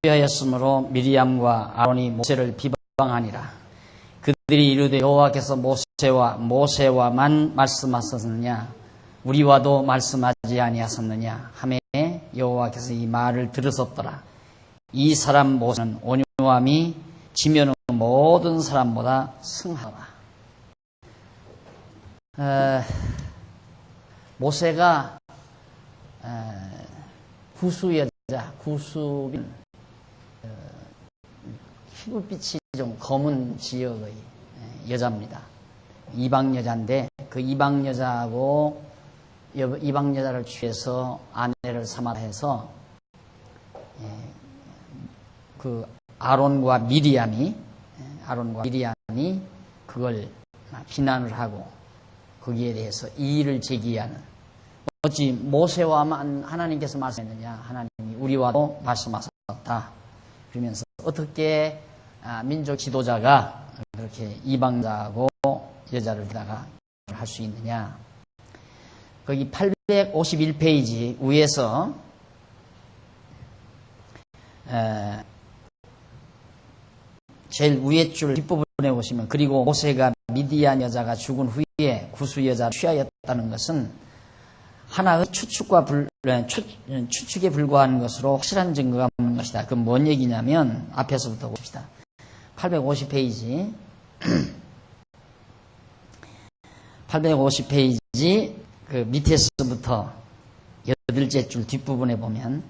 취하였으므로 미리암과 아론이 모세를 비방하니라. 그들이 이르되 여호와께서 모세와만 말씀하셨느냐 우리와도 말씀하지 아니하셨느냐 하매 여호와께서 이 말을 들으셨더라. 이 사람 모세는 온유함이 지면은 모든 사람보다 승하더라. 모세가 구수여자, 구수빈 피부빛이 좀 검은 지역의 여자입니다. 이방 여자인데 그 이방 여자하고 이방 여자를 취해서 아내를 삼아 해서 그 아론과 미리암이 그걸 비난을 하고 거기에 대해서 이의를 제기하는, 어찌 모세와만 하나님께서 말씀했느냐, 하나님이 우리와도 말씀하셨다 그러면서 어떻게 민족 지도자가 그렇게 이방자하고 여자를 다가 할 수 있느냐. 거기 851페이지 위에서 제일 위에 줄 뒷부분에 보시면, 그리고 모세가 미디안 여자가 죽은 후에 구수 여자를 취하였다는 것은 하나의 추측에 불과한 것으로 확실한 증거가 없는 것이다. 그건 뭔 얘기냐면 앞에서부터 봅시다. 850페이지 850페이지 그 밑에서부터 8째 줄 뒷부분에 보면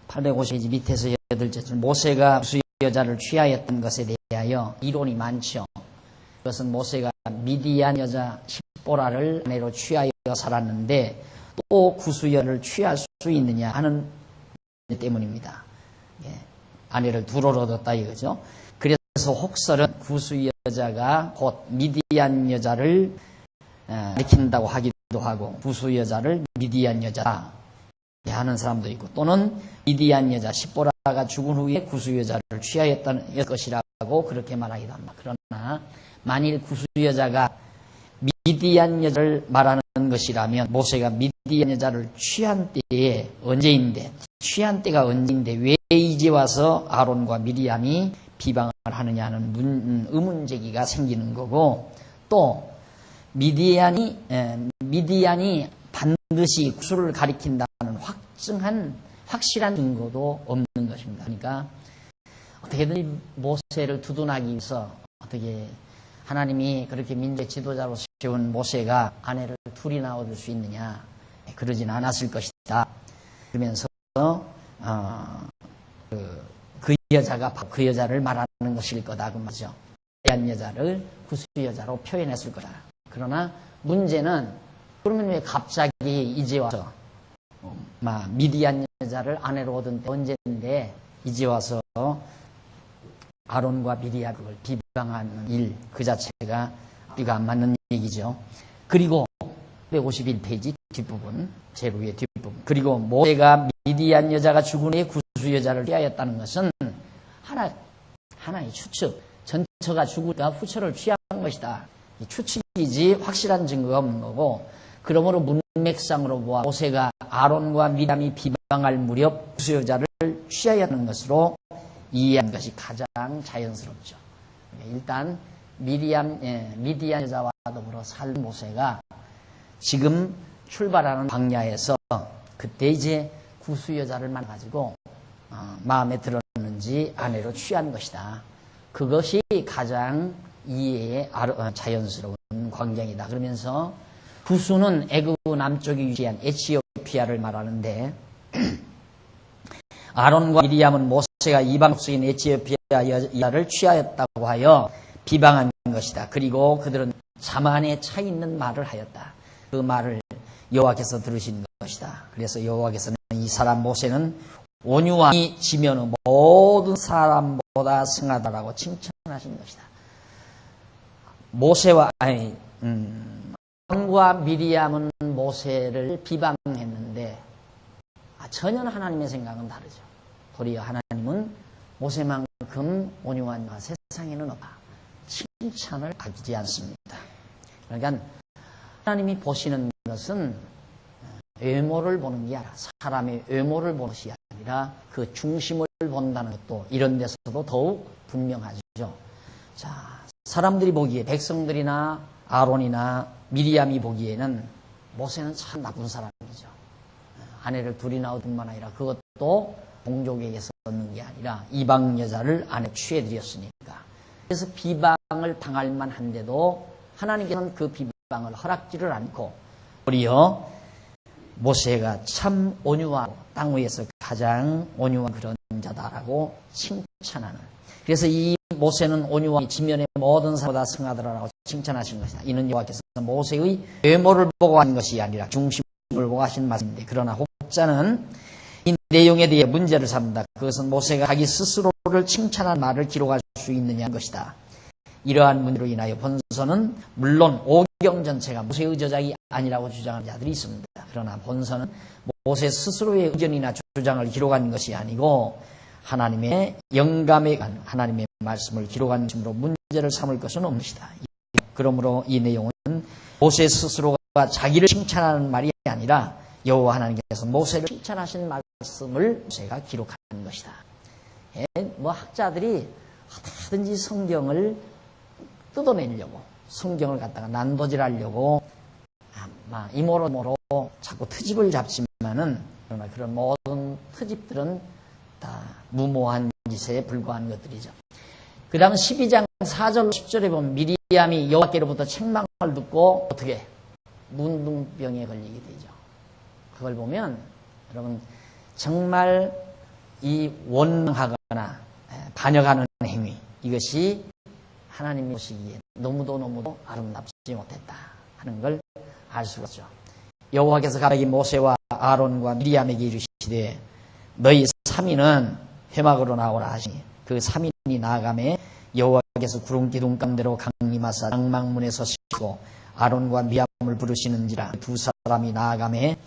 850페이지 밑에서 8째 줄, 모세가 구수 여자를 취하였던 것에 대하여 이론이 많죠. 그것은 모세가 미디안 여자 십보라를 아내로 취하여 살았는데 또 구수여를 취할 수 있느냐 하는 때문입니다. 아내를 둘을 얻었다 이거죠. 그래서 혹설은 구수 여자가 곧 미디안 여자를 가리킨다고 하기도 하고, 구수 여자를 미디안 여자다 하는 사람도 있고, 또는 미디안 여자 십보라가 죽은 후에 구수 여자를 취하였다는 것이라고 그렇게 말하기도 합니다. 그러나 만일 구수 여자가 미디안 여자를 말하는 것이라면 모세가 미디안 여자를 취한 때에 취한 때가 언제인데 왜 이제 와서 아론과 미리암이 비방을 하느냐는 의문제기가 생기는 거고, 또 미디안이 반드시 구수를 가리킨다는 확실한 증거도 없는 것입니다. 그러니까 어떻게든 모세를 두둔하기 위해서 어떻게 하나님이 그렇게 민족 지도자로 세운 모세가 아내를 둘이나 얻을 수 있느냐, 그러진 않았을 것이다. 그러면서 그 여자가 그 여자를 말하는 것일 거다 그 말이죠. 미디안 여자를 구수 여자로 표현했을 거다. 그러나 문제는, 그러면 왜 갑자기 이제 와서 미디안 여자를 아내로 얻은 때 언제인데 이제 와서 아론과 미리암 그걸 비방하는 일 그 자체가 앞뒤가 안 맞는 얘기죠. 그리고 151페이지 뒷부분, 제일 위에 뒷부분, 그리고 모세가 미디안 여자가 죽은 후에 구수 여자를 취하였다는 것은 하나의 추측, 전처가 죽으니까 후처를 취한 것이다. 이 추측이지 확실한 증거가 없는 거고, 그러므로 문맥상으로 보아 모세가 아론과 미리암이 비방할 무렵 구수 여자를 취하였다는 것으로 이해한 것이 가장 자연스럽죠. 일단 미디안 여자와 더불어 살 모세가 지금 출발하는 광야에서 그때 이제 구수 여자를 만나가지고 마음에 들었는지 아내로 취한 것이다. 그것이 가장 이해에 자연스러운 광경이다. 그러면서 구수는 애굽 남쪽에 위치한 에티오피아를 말하는데, 아론과 미리암은 모세가 이방 족속인 에티오피아 여자를 취하였다고 하여 비방한 것이다. 그리고 그들은 자만에 차 있는 말을 하였다. 그 말을 여호와께서 들으신 것이다. 그래서 여호와께서는 이 사람 모세는 온유함이 지면은 모든 사람보다 승하다라고 칭찬하신 것이다. 아론과 미리암은 모세를 비방했는데 전혀 하나님의 생각은 다르죠. 도리어 하나님은 모세만큼 온유한 자 세상에는 없다. 칭찬을 하지 않습니다. 그러니까 하나님이 보시는 것은 외모를 보는 게 아니라 사람의 외모를 보는 것이 아니라 그 중심을 본다는 것도 이런 데서도 더욱 분명하죠. 자, 사람들이 보기에 백성들이나 아론이나 미리암이 보기에는 모세는 참 나쁜 사람이죠. 아내를 둘이나 얻을 뿐만 아니라 그것도 동족에게서 얻는 게 아니라 이방 여자를 아내 취해들였으니까. 그래서 비방을 당할 만한데도 하나님께서는 그 비방을 허락지를 않고 오히려 모세가 참 온유하고 땅 위에서 가장 온유한 그런 자다라고 칭찬하는. 그래서 이 모세는 온유한 지면의 모든 사람보다 승하더라라고 칭찬하신 것이다. 이는 여호와께서 모세의 외모를 보고 하신 것이 아니라 중심을 보고 하신 말씀인데, 그러나 혹자는 이 내용에 대해 문제를 삼는다. 그것은 모세가 자기 스스로를 칭찬한 말을 기록할 수 있느냐는 것이다. 이러한 문제로 인하여 본서는 물론 오경 전체가 모세의 저작이 아니라고 주장하는 자들이 있습니다. 그러나 본서는 모세 스스로의 의견이나 주장을 기록한 것이 아니고 하나님의 영감에 관한 하나님의 말씀을 기록한 것으로 문제를 삼을 것은 없는 것이다. 그러므로 이 내용은 모세 스스로가 자기를 칭찬하는 말이 아니라 여호와 하나님께서 모세를 칭찬하신 말씀을 모세가 기록한 것이다. 뭐 학자들이 어떻게든지 성경을 뜯어내려고, 성경을 갖다가 난도질하려고 이모로모로 자꾸 트집을 잡지만은, 그러나 그런 모든 트집들은 다 무모한 짓에 불과한 것들이죠. 그 다음 12장 4절 10절에 보면 미리암이 여호와께로부터 책망을 듣고 어떻게 문둥병에 걸리게 되죠. 그걸 보면 여러분 정말 이 원망하거나 반역하는 행위, 이것이 하나님이 보시기에 너무도 아름답지 못했다 하는 걸 알 수가 있죠. 여호와께서 갑자기 모세와 아론과 미리암에게 이르시되 너희 3인은 회막으로 나오라 하시니 그 3인이 나아가매 여호와께서 구름 기둥 가운데로 강림하사 장막문에 서시고 아론과 미리암을 부르시는지라. 두 사람이 나아가매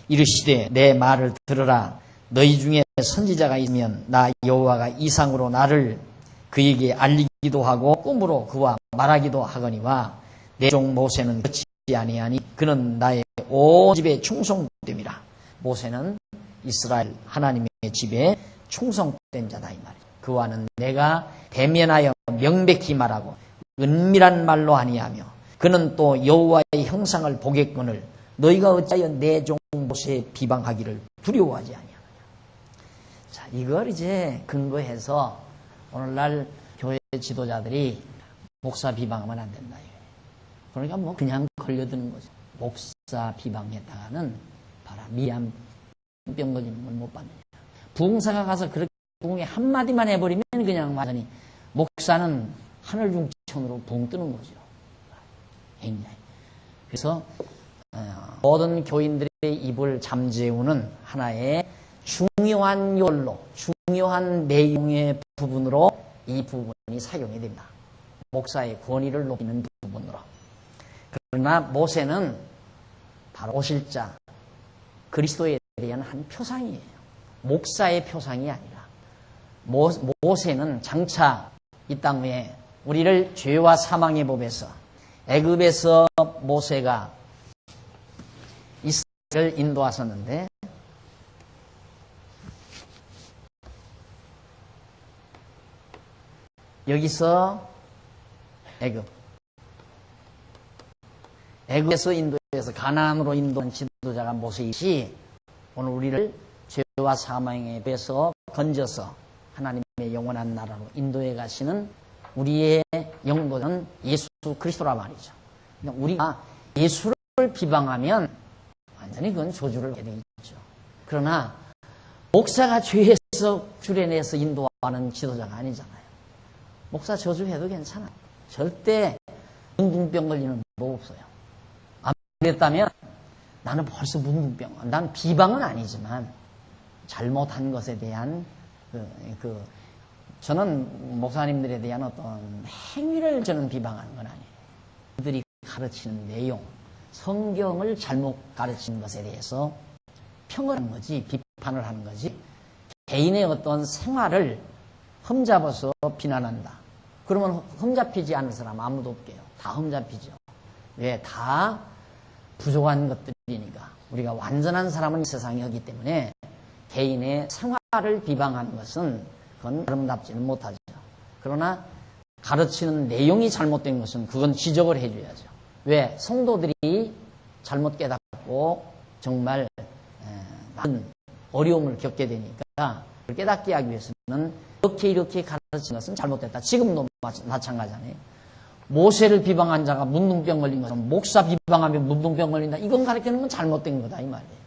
이르시되 내 말을 들으라. 너희 중에 선지자가 있으면 나 여호와가 이상으로 나를 그에게 알리기도 하고 꿈으로 그와 말하기도 하거니와 내 종 모세는 그렇지 아니하니 그는 나의 온 집에 충성됨이라. 모세는 이스라엘 하나님의 집에 충성된 자다 이 말이죠. 그와는 내가 대면하여 명백히 말하고 은밀한 말로 아니하며 그는 또 여호와의 형상을 보겠거늘 너희가 어찌하여 내 종 모세의 비방하기를 두려워하지 아니하느냐. 자, 이걸 이제 근거해서 오늘날 교회 지도자들이 목사 비방하면 안 된다. 그러니까 뭐 그냥 걸려드는 거죠. 목사 비방했다가는 봐라 미암 병 걸리는 걸 못 받느냐. 부흥사가 가서 그렇게 부흥에 한마디만 해버리면 그냥 완전히 목사는 하늘 중천으로 붕 뜨는 거죠. 그래서 모든 교인들의 입을 잠재우는 하나의 중요한 요로, 중요한 내용의 부분으로 이 부분이 사용이 됩니다. 목사의 권위를 높이는 부분으로. 그러나 모세는 바로 오실자 그리스도에 대한 한 표상이에요. 목사의 표상이 아니라 모세는 장차 이 땅 위에 우리를 죄와 사망의 법에서 애굽에서 모세가 이스라엘을 인도하셨는데 여기서 애굽에서 인도해서 가나안으로 인도한 지도자가 모세이시 오늘 우리를 죄와 사망의 배에서 건져서 하나님의 영원한 나라로 인도해 가시는 우리의 영도는 예수 그리스도라 말이죠. 그러니까 우리가 예수를 비방하면 완전히 그건 저주를 하게 되죠. 그러나 목사가 죄에서 줄여내서 인도하는 지도자가 아니잖아요. 목사 저주해도 괜찮아요. 절대 문둥병 걸리는 법 없어요. 안 그랬다면 나는 벌써 문둥병, 난 비방은 아니지만 잘못한 것에 대한 저는 목사님들에 대한 어떤 행위를 저는 비방하는 건 아니에요. 그들이 가르치는 내용, 성경을 잘못 가르치는 것에 대해서 평을 하는 거지, 비판을 하는 거지, 개인의 어떤 생활을 흠잡아서 비난한다. 그러면 흠잡히지 않은 사람 아무도 없게요. 다 흠잡히죠. 왜? 다 부족한 것들이니까. 우리가 완전한 사람은 이 세상에 없기 때문에 개인의 생활을 비방하는 것은 그건 아름답지는 못하죠. 그러나 가르치는 내용이 잘못된 것은 그건 지적을 해줘야죠. 왜? 성도들이 잘못 깨닫고 정말 많은 어려움을 겪게 되니까 그걸 깨닫게 하기 위해서는 이렇게 가르치는 것은 잘못됐다. 지금도 마찬가지잖아요. 모세를 비방한 자가 문둥병 걸린 것은 목사 비방하면 문둥병 걸린다. 이건 가르치는 건 잘못된 거다 이 말이에요.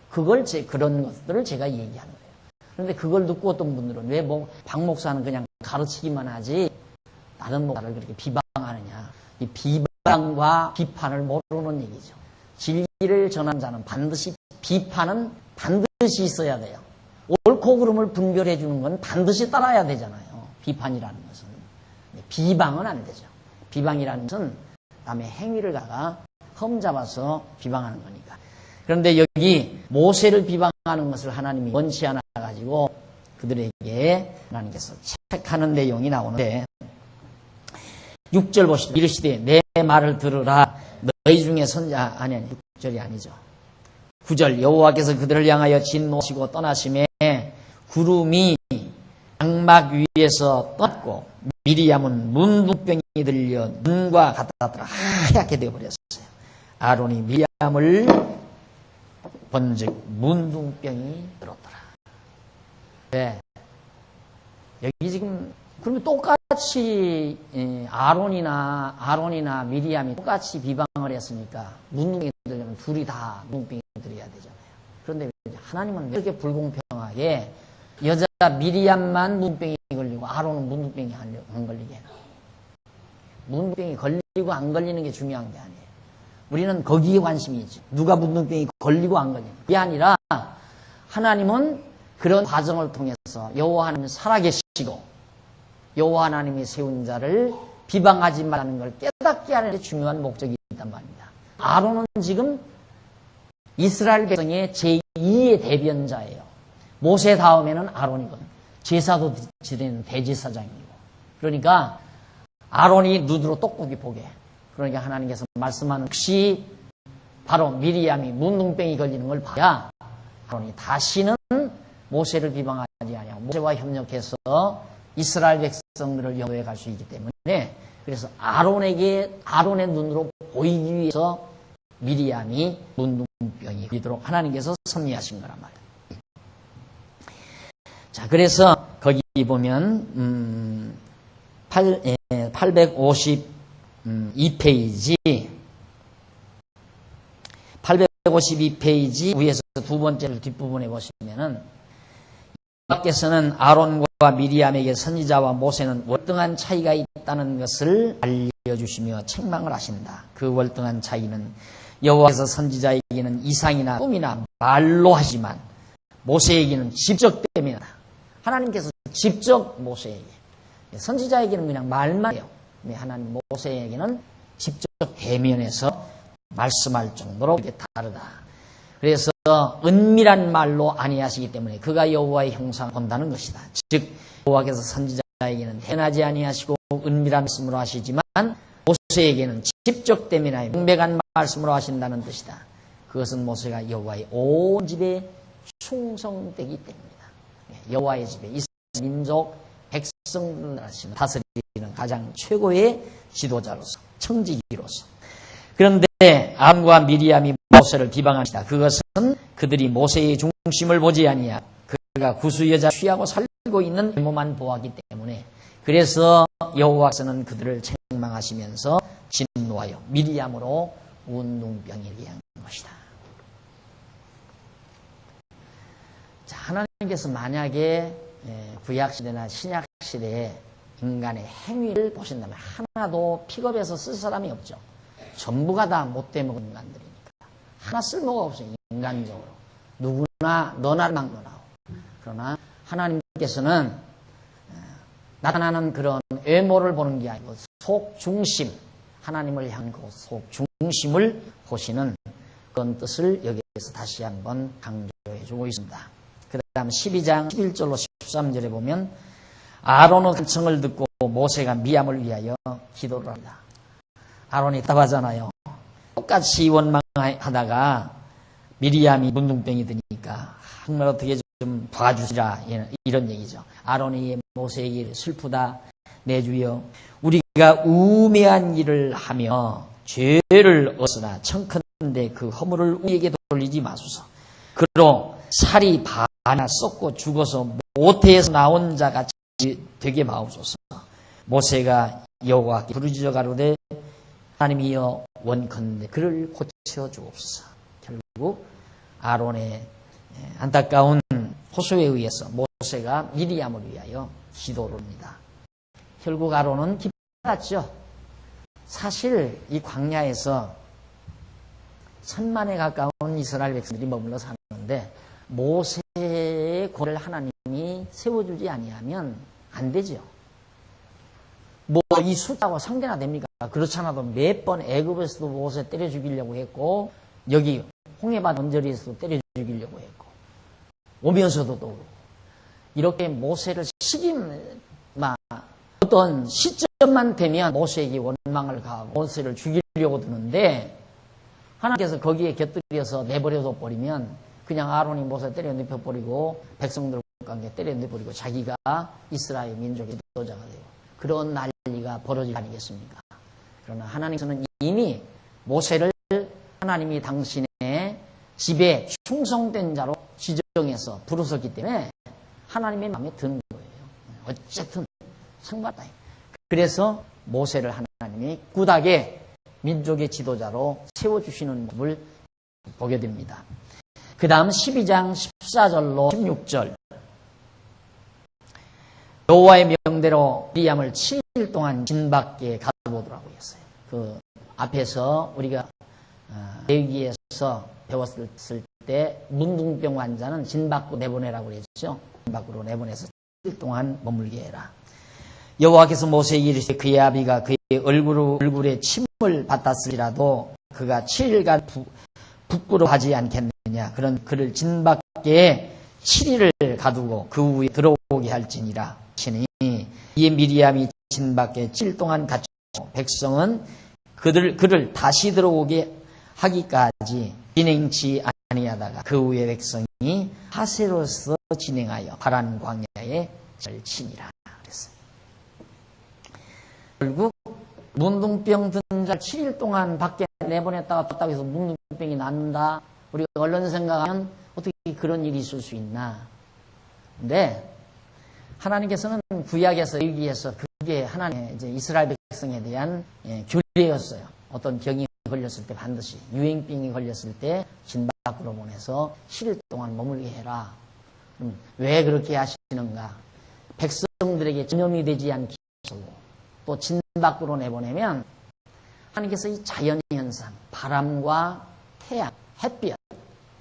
그런 것들을 제가 얘기하는 거예요. 그런데 그걸 듣고 어떤 분들은 왜 박 목사는 그냥 가르치기만 하지 다른 목사를 그렇게 비방하느냐. 이 비방과 비판을 모르는 얘기죠. 진리를 전하는 자는 반드시 비판은 반드시 있어야 돼요. 옳고 그름을 분별해 주는 건 반드시 따라야 되잖아요. 비판이라는 것은. 비방은 안 되죠. 비방이라는 것은 남의 행위를 갖다가 험잡아서 비방하는 거니까. 그런데 여기 모세를 비방하는 것을 하나님이 원치 않아 가지고 그들에게 하나님께서 책하는 내용이 나오는데 6절 보시다. 이르시되 내 말을 들으라. 너희 중에 선자 아니 6절이 아니죠. 9절 여호와께서 그들을 향하여 진노하시고 떠나심에 구름이 장막 위에서 떠났고 미리암은 문둥병이 들려 눈과 같았더라. 하얗게 되어버렸어요. 아론이 미리암을 본즉 문둥병이 들었더라. 네. 여기 지금 그러면 똑같이 아론이나 미리암이 똑같이 비방을 했으니까 문둥병이 들려면 둘이 다 문둥병이 들어야 되잖아요. 그런데 하나님은 왜 이렇게 불공평하게 여자 미리암만 문둥병이 걸리고 아론은 문둥병이 안 걸리게 해요? 문둥병이 걸리고 안 걸리는 게 중요한 게 아니에요. 우리는 거기에 관심이 있죠. 누가 문둥병이 걸리고 안 걸리는 게 아니라 하나님은 그런 과정을 통해서 여호와 하나님이 살아계시고 여호와 하나님이 세운 자를 비방하지 말라는 걸 깨닫게 하는 데 중요한 목적이 있단 말입니다. 아론은 지금 이스라엘 백성의 제2의 대변자예요. 모세 다음에는 아론이거든요. 제사도 지내는 대제사장이고. 그러니까 아론이 눈으로 똑똑히 보게. 그러니까 하나님께서 말씀하는 혹시 바로 미리암이 문둥병이 걸리는 걸 봐야 아론이 다시는 모세를 비방하지 아니하고 모세와 협력해서 이스라엘 백성들을 영도해 갈 수 있기 때문에 그래서 아론의 눈으로 보이기 위해서 미리암이 문둥병이 걸리도록 하나님께서 섭리하신 거란 말이에요. 자, 그래서 거기 보면 852페이지 852페이지 위에서 두 번째 뒷부분에 보시면은 여호와께서는 아론과 미리암에게 선지자와 모세는 월등한 차이가 있다는 것을 알려주시며 책망을 하신다. 그 월등한 차이는 여호와께서 선지자에게는 이상이나 꿈이나 말로 하지만 모세에게는 직접 대면하다. 하나님께서 직접 모세에게, 선지자에게는 그냥 말만 해요. 하나님 모세에게는 직접 대면해서 말씀할 정도로 이게 다르다. 그래서 은밀한 말로 아니하시기 때문에 그가 여호와의 형상을 본다는 것이다. 즉 여호와께서 선지자에게는 대면하지 아니하시고 은밀한 말씀으로 하시지만 모세에게는 직접 대면하여 명백한 말씀으로 하신다는 뜻이다. 그것은 모세가 여호와의 온 집에 충성되기 때문이다. 여호와의 집에 이스라엘 민족 백성들을 하시는 다스리는 가장 최고의 지도자로서 청지기로서. 그런데 아론과 미리암이 모세를 비방합니다. 그것은 그들이 모세의 중심을 보지 아니하고 그가 구수 여자 취하고 살고 있는 외모만 보았기 때문에 그래서 여호와께서는 그들을 책망하시면서 진노하여 미리암으로 문둥병이게 한 것이다. 자, 하나님께서 만약에 구약시대나 신약시대에 인간의 행위를 보신다면 하나도 픽업해서 쓸 사람이 없죠. 전부가 다 못돼먹은 인간들이니까. 하나 쓸모가 없어요. 인간적으로. 누구나 너나 막너나고. 그러나 하나님께서는 나타나는 그런 외모를 보는 게 아니고 속중심, 하나님을 향한 그 속중심을 보시는 그런 뜻을 여기에서 다시 한번 강조해주고 있습니다. 그 다음 12장 11절로 13절에 보면 아론의 간청을 듣고 모세가 미암을 위하여 기도를 합니다. 아론이 답하잖아요. 똑같이 원망하다가 미리암이 문둥병이 드니까 정말 어떻게 좀 봐주시라 이런 얘기죠. 아론이 모세에게 슬프다 내 주여 우리가 우매한 일을 하며 죄를 얻으나 청컨대 그 허물을 우리에게 돌리지 마소서. 그로 살이 반나 썩고 죽어서 모태에서 나온 자같이 되게 마옵소서. 모세가 여호와께 부르짖어 가로되 하나님이여 원컨대 그를 고쳐 주옵소서. 결국 아론의 안타까운 호소에 의해서 모세가 미리암을 위하여 기도를 합니다. 결국 아론은 기뻐했죠. 사실 이 광야에서 1000만에 가까운 이스라엘 백성들이 머물러 사는데 모세의 권을 하나님이 세워주지 아니하면 안 되죠. 뭐 이 숫자와 상대나 됩니까? 그렇잖아도 몇 번 애굽에서도 모세 때려 죽이려고 했고 여기 홍해바다 언저리에서도 때려 죽이려고 했고 오면서도 또 이렇게 모세를 어떤 시점만 되면 모세에게 원망을 가하고 모세를 죽이려고 드는데 하나님께서 거기에 곁들여서 내버려둬 버리면 그냥 아론이 모세 때려 눕혀버리고 백성들과 함께 때려 눕혀버리고 자기가 이스라엘 민족의 지도자가 되고 그런 난리가 벌어질 거 아니겠습니까? 그러나 하나님께서는 이미 모세를 하나님이 당신의 집에 충성된 자로 지정해서 부르셨기 때문에 하나님의 마음에 드는 거예요. 어쨌든 상관없다. 그래서 모세를 하나님이 꾸닥에 민족의 지도자로 세워주시는 모습을 보게 됩니다. 그 다음 12장 14절로 16절 여호와의 명대로 미리암을 7일 동안 진 밖에 가두어두라고 했어요. 그 앞에서 우리가 대기에서 배웠을 때 문둥병 환자는 진 밖으로 내보내라고 그랬죠. 진 밖으로 내보내서 7일 동안 머물게 해라. 여호와께서 모세에게 이르시되 그의 아비가 그의 얼굴에 침을 받았으리라도 그가 7일간 부끄러워하지 않겠느냐. 그런 그를 진 밖에 7일을 가두고 그 후에 들어오게 할지니라. 이에 미리암이 진 밖에 7일 동안 갇히고 백성은 그를 다시 들어오게 하기까지 진행치 아니하다가 그 후에 백성이 하세로서 진행하여 파란 광야에 절치니라 그랬어요. 결국 문둥병 든 자 7일 동안 밖에 내보냈다가 떴다고 해서 문둥병이 낫는다. 우리가 얼른 생각하면 어떻게 그런 일이 있을 수 있나. 근데 하나님께서는 구약에서 여기에서 그게 하나님의 이제 이스라엘 백성에 대한 규례였어요. 어떤 병이 걸렸을 때 반드시 유행병이 걸렸을 때 진 밖으로 보내서 7일 동안 머물게 해라. 왜 그렇게 하시는가? 백성들에게 전염이 되지 않게 하고 또 진 밖으로 내보내면 하나님께서 이 자연 현상, 바람과 태양, 햇볕,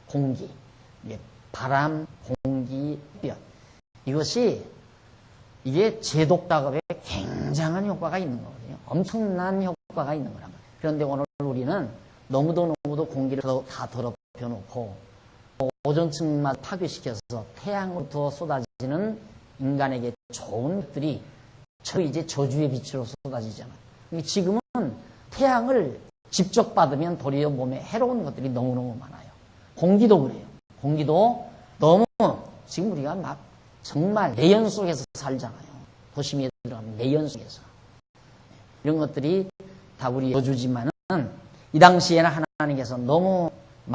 공기, 바람, 공기, 햇볕 이게 제독 작업에 굉장한 효과가 있는 거거든요. 엄청난 효과가 있는 거란 말이에요. 그런데 오늘 우리는 너무도 공기를 다 더럽혀 놓고 오존층만 파괴시켜서 태양으로부터 쏟아지는 인간에게 좋은 것들이 이제 저주의 빛으로 쏟아지잖아요. 지금은 태양을 직접 받으면 도리어 몸에 해로운 것들이 너무너무 많아요. 공기도 그래요. 공기도 너무 지금 우리가 정말 내연 속에서 살잖아요. 도심에 들어가면 내연 속에서. 이런 것들이 다 우리 저주지만은 이 당시에는 하나님께서 너무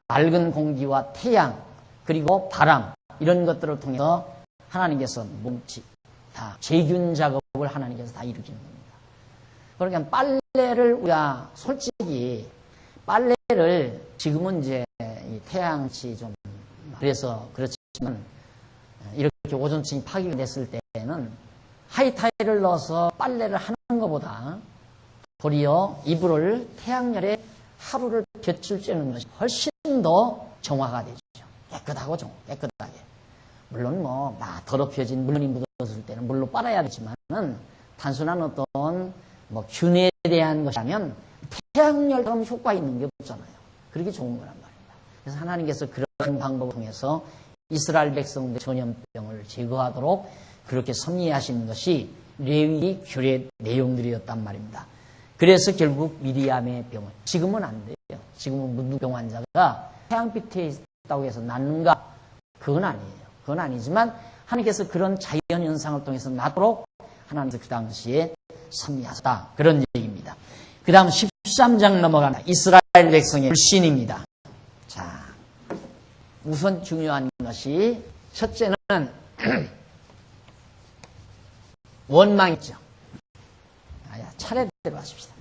맑은 공기와 태양 그리고 바람 이런 것들을 통해서 하나님께서 다 제균 작업을 하나님께서 다 일으키는 겁니다. 그러니까 빨래를 우리가 솔직히 빨래를 지금은 이제 태양치 좀 그래서 그렇지만 이렇게 오존층이 파괴됐을 때는 하이타이를 넣어서 빨래를 하는 것보다 도리어 이불을 태양열에 하루를 볕을 쬐는 것이 훨씬 더 정화가 되죠. 깨끗하고 깨끗하게. 물론 더럽혀진 물건이 묻었을 때는 물로 빨아야 되지만은 단순한 어떤 균에 대한 것이라면 태양열처럼 효과 있는 게 없잖아요. 그렇게 좋은 거란 말입니다. 그래서 하나님께서 그런 방법을 통해서 이스라엘 백성들의 전염병을 제거하도록 그렇게 섭리하신 것이 레위기 규례 내용들이었단 말입니다. 그래서 결국 미리암의 병은 지금은 안 돼요. 지금은 문둥병 환자가 태양빛에 싶다고 해서 낳는가? 그건 아니에요. 그건 아니지만 하나님께서 그런 자연현상을 통해서 낳도록 하나님께서 그 당시에 섭리하셨다. 그런 얘기입니다. 그 다음 13장 넘어갑니다. 이스라엘 백성의 불신입니다. 자, 우선 중요한 것이 첫째는 원망이죠. 차례대로 하십시다.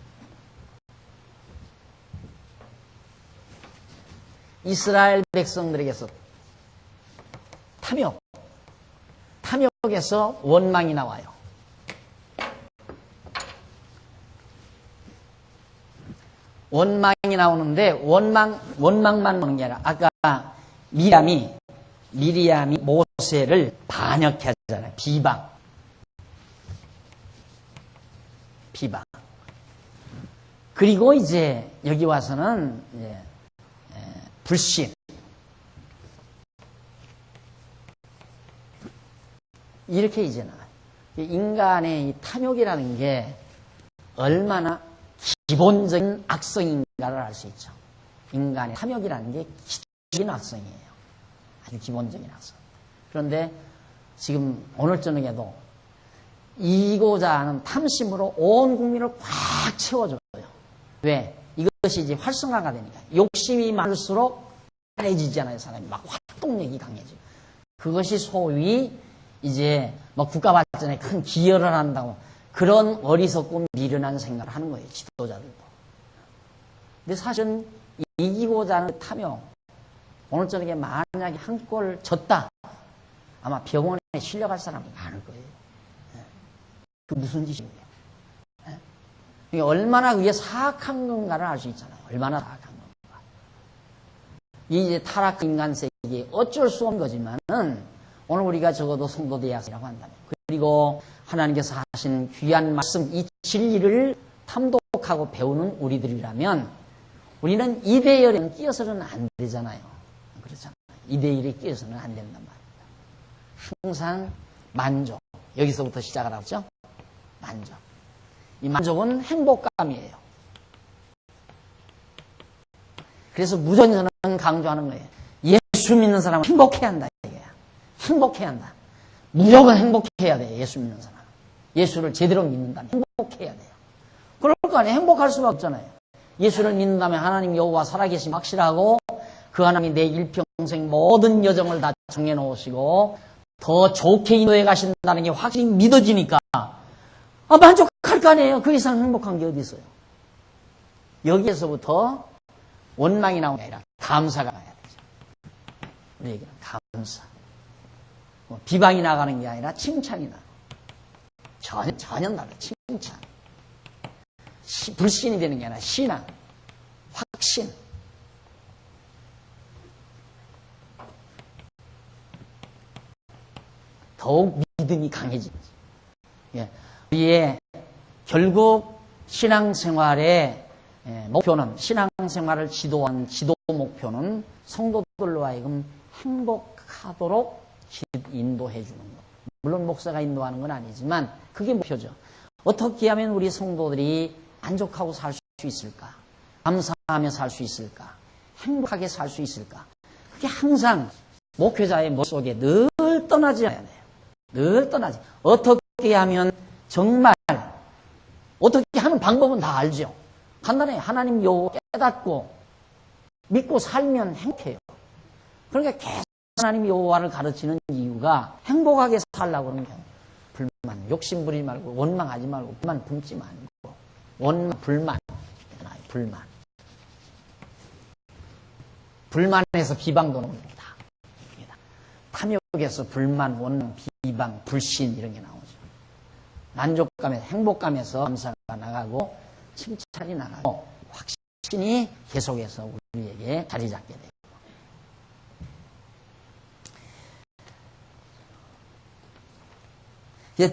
이스라엘 백성들에게서 탐욕에서 원망이 나와요. 원망이 나오는데 원망만 나오는 게 아니라 아까 미리암이 모세를 반역해 하잖아요. 비방. 그리고 이제 여기 와서는 불신. 이렇게 이제 나와요. 인간의 이 탐욕이라는 게 얼마나 기본적인 악성인가를 알 수 있죠. 인간의 탐욕이라는 게 기본적인 악성이에요. 아주 기본적인 악성. 그런데 지금 오늘 저녁에도 이기고자 하는 탐심으로 온 국민을 꽉 채워줘요. 왜? 이것이 이제 활성화가 되니까. 욕심이 많을수록 강해지잖아요, 사람이. 막 활동력이 강해지고. 그것이 소위 이제 뭐 국가 발전에 큰 기여를 한다고 그런 어리석고 미련한 생각을 하는 거예요, 지도자들도. 근데 사실은 이기고자 하는 탐욕, 오늘 저녁에 만약에 한 골 졌다, 아마 병원에 실려갈 사람이 많을 거예요. 그 무슨 짓입니까? 이게 얼마나 그게 사악한 건가를 알 수 있잖아요. 얼마나 사악한 건가. 이제 타락한 인간 세계에 어쩔 수 없는 거지만은 오늘 우리가 적어도 성도 대학이라고 한다면, 그리고 하나님께서 하신 귀한 말씀, 이 진리를 탐독하고 배우는 우리들이라면 우리는 이대열에 끼어서는 안 되잖아요. 그렇잖아요. 이대열에 끼어서는 안 된단 말입니다. 항상 만족. 여기서부터 시작을 하죠. 만족. 이 만족은 행복감이에요. 그래서 무조건 저는 강조하는 거예요. 예수 믿는 사람은 행복해야 한다. 이거야. 행복해야 한다. 무조건 행복해야 돼. 예수 믿는 사람. 예수를 제대로 믿는다면 행복해야 돼요. 그럴 거 아니에요. 행복할 수가 없잖아요. 예수를 믿는다면 하나님 여호와 살아계심 확실하고 그 하나님이 내 일평생 모든 여정을 다 정해놓으시고 더 좋게 인도해 가신다는 게 확실히 믿어지니까 만족할 거 아니에요. 그 이상 행복한 게 어디 있어요. 여기에서부터 원망이 나오는 게 아니라 감사가 나야 되죠. 우리에게는 감사. 비방이 나가는 게 아니라 칭찬이 나고. 전혀 다르다. 칭찬. 불신이 되는 게 아니라 신앙. 확신. 더욱 믿음이 강해지지. 예. 우리의 결국 신앙생활의 목표는, 신앙생활을 지도한 지도 목표는 성도들로 하여금 행복하도록 인도해 주는 것. 물론 목사가 인도하는 건 아니지만 그게 목표죠. 어떻게 하면 우리 성도들이 만족하고 살 수 있을까? 감사하며 살 수 있을까? 행복하게 살 수 있을까? 그게 항상 목회자의 머릿속에 늘 떠나지 않아야 돼요. 늘 떠나지. 어떻게 하면 정말 어떻게 하는 방법은 다 알죠. 간단해. 하나님 여호와 깨닫고 믿고 살면 행복해요. 그러니까 계속 하나님 여호와를 가르치는 이유가 행복하게 살라고 그러는 거예요. 불만, 욕심 부리지 말고 원망하지 말고 불만 품지 말고 원망, 불만. 불만에서 비방도 나옵니다. 탐욕에서 불만, 원망, 비방, 불신 이런 게 나오죠. 만족감에서, 행복감에서 감사가 나가고 칭찬이 나가고 확신이 계속해서 우리에게 자리 잡게 돼요.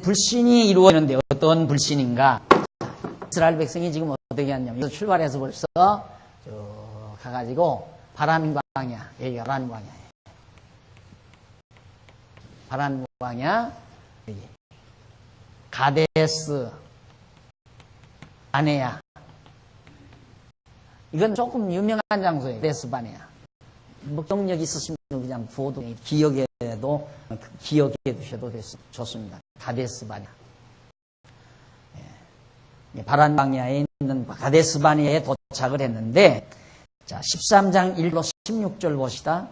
불신이 이루어지는데 어떤 불신인가? 이스라엘 백성이 지금 어떻게 하냐면 출발해서 벌써 가가지고 바란 광야, 여기가 바란 광야예요. 바란 광야, 여기 가데스 바네아. 이건 조금 유명한 장소예요. 가데스 바네아. 뭐 경력이 있으시면 그냥 부어도 기억에도 기억해 두셔도 좋습니다. 가데스 바네아. 바란 광야에 있는 가데스 바네아에 도착을 했는데, 자 13장 1로 16절 봅시다.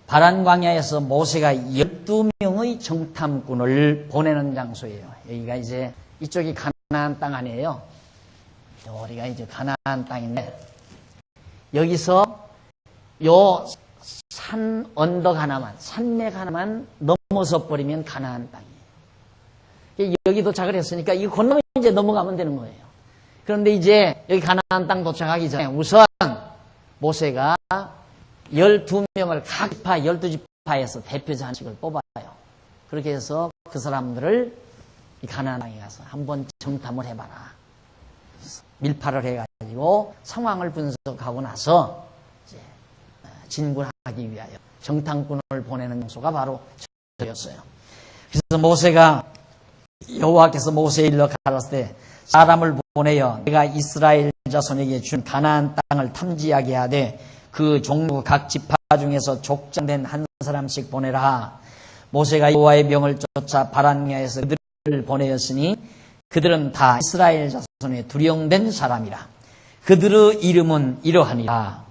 바란 광야에서 모세가 12명의 정탐꾼을 보내는 장소예요. 여기가 이제 이쪽이 가나안 땅 아니에요. 우리가 이제 가나안 땅인데, 여기서 요 산 언덕 하나만, 산맥 하나만 넘어서 버리면 가나안 땅이에요. 여기 도착을 했으니까 이 건너면 이제 넘어가면 되는 거예요. 그런데 이제 여기 가나안 땅 도착하기 전에 우선 모세가 12명을 각 지파 12지파에서 대표자 한씩을 뽑아요. 그렇게 해서 그 사람들을 이 가나안 땅에 가서 한번 정탐을 해봐라. 밀파를 해가지고 상황을 분석하고 나서 이제 진군하기 위하여 정탐꾼을 보내는 장소가 바로 저였어요. 그래서 모세가 여호와께서 모세에 일러 가라사대 때 사람을 보내어 내가 이스라엘 자손에게 준 가나안 땅을 탐지하게 하되 그 종류 각 지파 중에서 족장된 한 사람씩 보내라. 모세가 여호와의 명을 쫓아 바란야에서 그들을 보내었으니 그들은 다 이스라엘 자손의 두령된 사람이라. 그들의 이름은 이러하니라.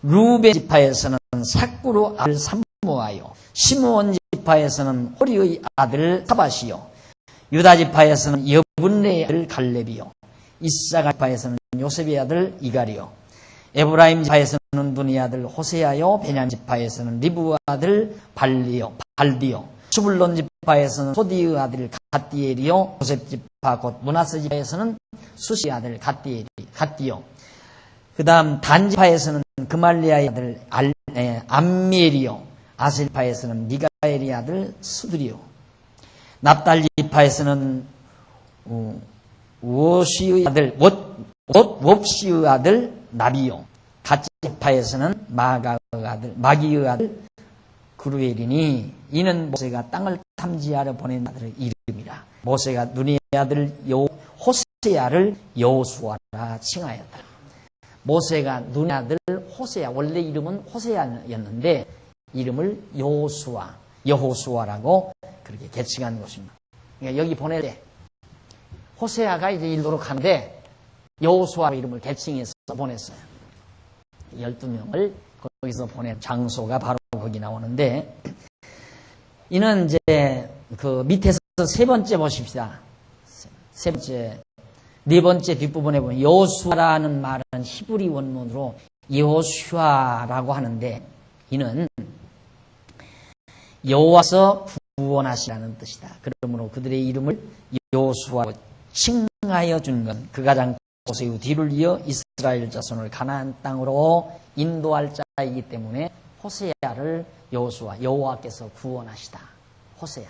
루벤 지파에서는 삭구루 아들 삼무하여, 시므온 지파에서는 호리의 아들 사밧이요, 유다 지파에서는 여분레의 아들 갈렙이요, 이사가 지파에서는 요셉의 아들 이갈이요, 에브라임 지파에서는 눈의 아들 호세아요, 베냐민 지파에서는 리브의 아들 발디요, 수불론 지파에서는 소디의 아들 갓디엘이요, 요셉 지파 곧 므낫세 지파에서는 수시의 아들 갓디요, 그 다음 단 지파에서는 그말리아의 아들 암미엘이요, 아셀 지파에서는 미가엘의 아들 수드리요, 납달 지파에서는 워시의 아들 웁시의 아들 나비요, 갓 지파에서는 마기의 아들 그루엘이니 이는 모세가 땅을 탐지하러 보낸 아들의 이름이라. 모세가 눈의 아들 호세아를 여호수아라 칭하였다. 모세가 눈의 아들 호세아, 원래 이름은 호세아였는데 이름을 여호수아라고 그렇게 개칭한 것입니다. 그러니까 여기 보낼 때 호세아가 이제 일도로 가는데 여호수아 이름을 개칭해서 보냈어요. 12명을 거기서 보낸 장소가 바로 거기 나오는데, 이는 이제 그 밑에서 세 번째 보십시다. 세 번째, 네 번째 뒷부분에 보면 여호수아라는 말은 히브리 원문으로 여호슈아라고 하는데, 이는 여호와서 구원하시라는 뜻이다. 그러므로 그들의 이름을 여호수아로 칭하여 준 건 그 가장 모세 후 뒤를 이어 이스라엘 자손을 가나안 땅으로 인도할 자이기 때문에 호세아를 여호수아, 여호와께서 구원하시다. 호세아.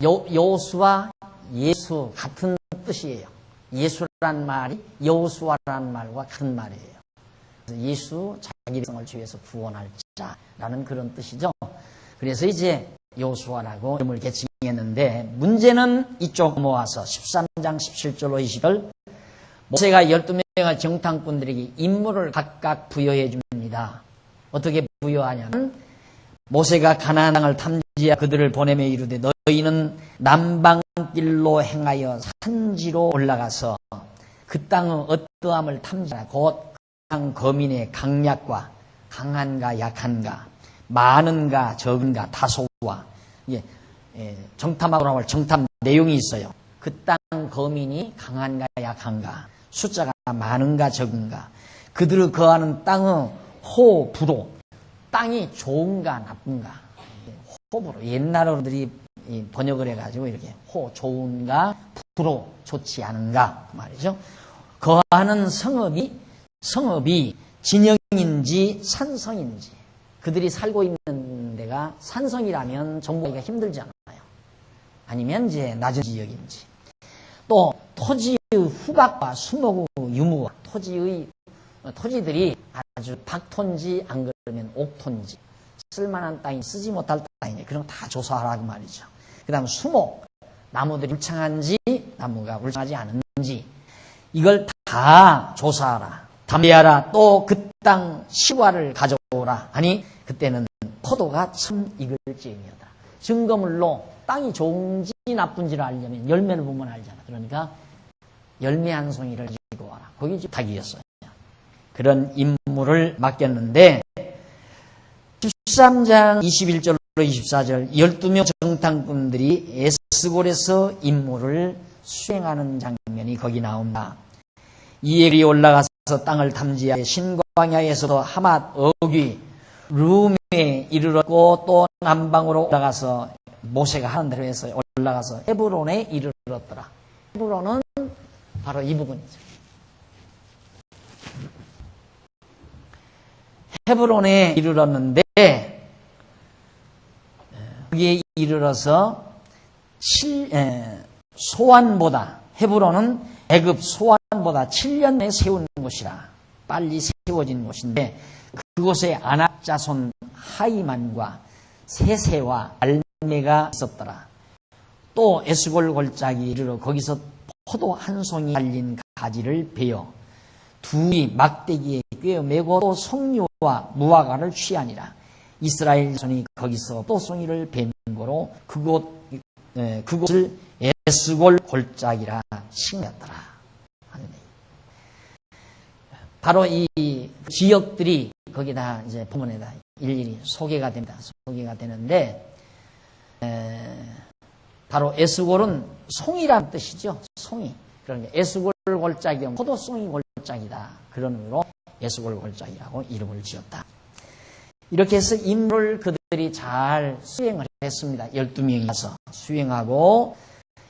여호수아, 예수 같은 뜻이에요. 예수란 말이 여호수아라는 말과 같은 말이에요. 예수, 자기 백성을 주위에서 구원할 자라는 그런 뜻이죠. 그래서 이제 여호수아라고 이름을 개칭했는데, 문제는 이쪽 모아서 13장 17절로 20절 모세가 12명의 정탐꾼들에게 임무를 각각 부여해 줍니다. 어떻게 부여하냐면, 모세가 가나안 땅을 탐지하여 그들을 보내며 이르되 너희는 남방길로 행하여 산지로 올라가서 그 땅의 어떠함을 탐지하라. 곧 땅 거민의 강약과 강한가 약한가, 많은가 적은가, 다소와, 정탐하고 나올 정탐 내용이 있어요. 그 땅 거민이 강한가 약한가, 숫자가 많은가 적은가, 그들을 거하는 땅의 호, 부도, 땅이 좋은가 나쁜가. 호불호, 옛날 어른들이 번역을 해가지고 이렇게 호, 좋은가, 부로, 좋지 않은가 말이죠. 거하는 성읍이 진영인지 산성인지, 그들이 살고 있는 데가 산성이라면 정복하기가 힘들지 않아요. 아니면 이제 낮은 지역인지, 또 토지의 후각과 수목 유무와 토지들이 아주 박토인지 안 그러면 옥토인지, 쓸만한 땅이 쓰지 못할 땅이네, 그런 거 다 조사하라고 말이죠. 그 다음 수목, 나무들이 울창한지 나무가 울창하지 않은지, 이걸 다 조사하라, 담대하라. 또 그 땅 시과를 가져오라. 좋으라 하니 그때는 포도가 참 익을 즈음이었다. 증거물로 땅이 좋은지 나쁜지를 알려면 열매를 보면 알잖아. 그러니까 열매 한 송이를 가지고 와라. 거기 부탁이었어요. 그런 임무를 맡겼는데 13장 21절로 24절 12명 정탐꾼들이 에스골에서 임무를 수행하는 장면이 거기 나옵니다. 이에 올라가서 땅을 탐지하여 신광야에서도 하맛, 어귀, 룸에 이르렀고 또 남방으로 올라가서 모세가 하는 대로 해서 올라가서 헤브론에 이르렀더라. 헤브론은 바로 이 부분이죠. 헤브론에 이르렀는데 거기에 이르러서 소환보다 헤브론은 애굽 소환보다 7년 내에 세운 곳이라 빨리 세워진 곳인데 그곳에 아낙 자손 하이만과 세세와 알메가 있었더라. 또 에스골 골짜기 이르러 거기서 포도 한 송이 달린 가지를 베어 둘이 막대기에 꿰어매고 또 석류와 무화과를 취하니라. 이스라엘 자손이 거기서 또 송이를 벤 거로 그곳을 에스골 골짜기라 칭했더라. 바로 이 지역들이 거기다 이제 본문에다 일일이 소개가 됩니다. 소개가 되는데 바로 에스골은 송이란 뜻이죠. 송이. 그러니까 에스골 골짜기, 포도송이 골짜기다. 그런 의미로 에스골 골짜기라고 이름을 지었다. 이렇게 해서 임무를 그들이 잘 수행을 했습니다. 12명이 와서 수행하고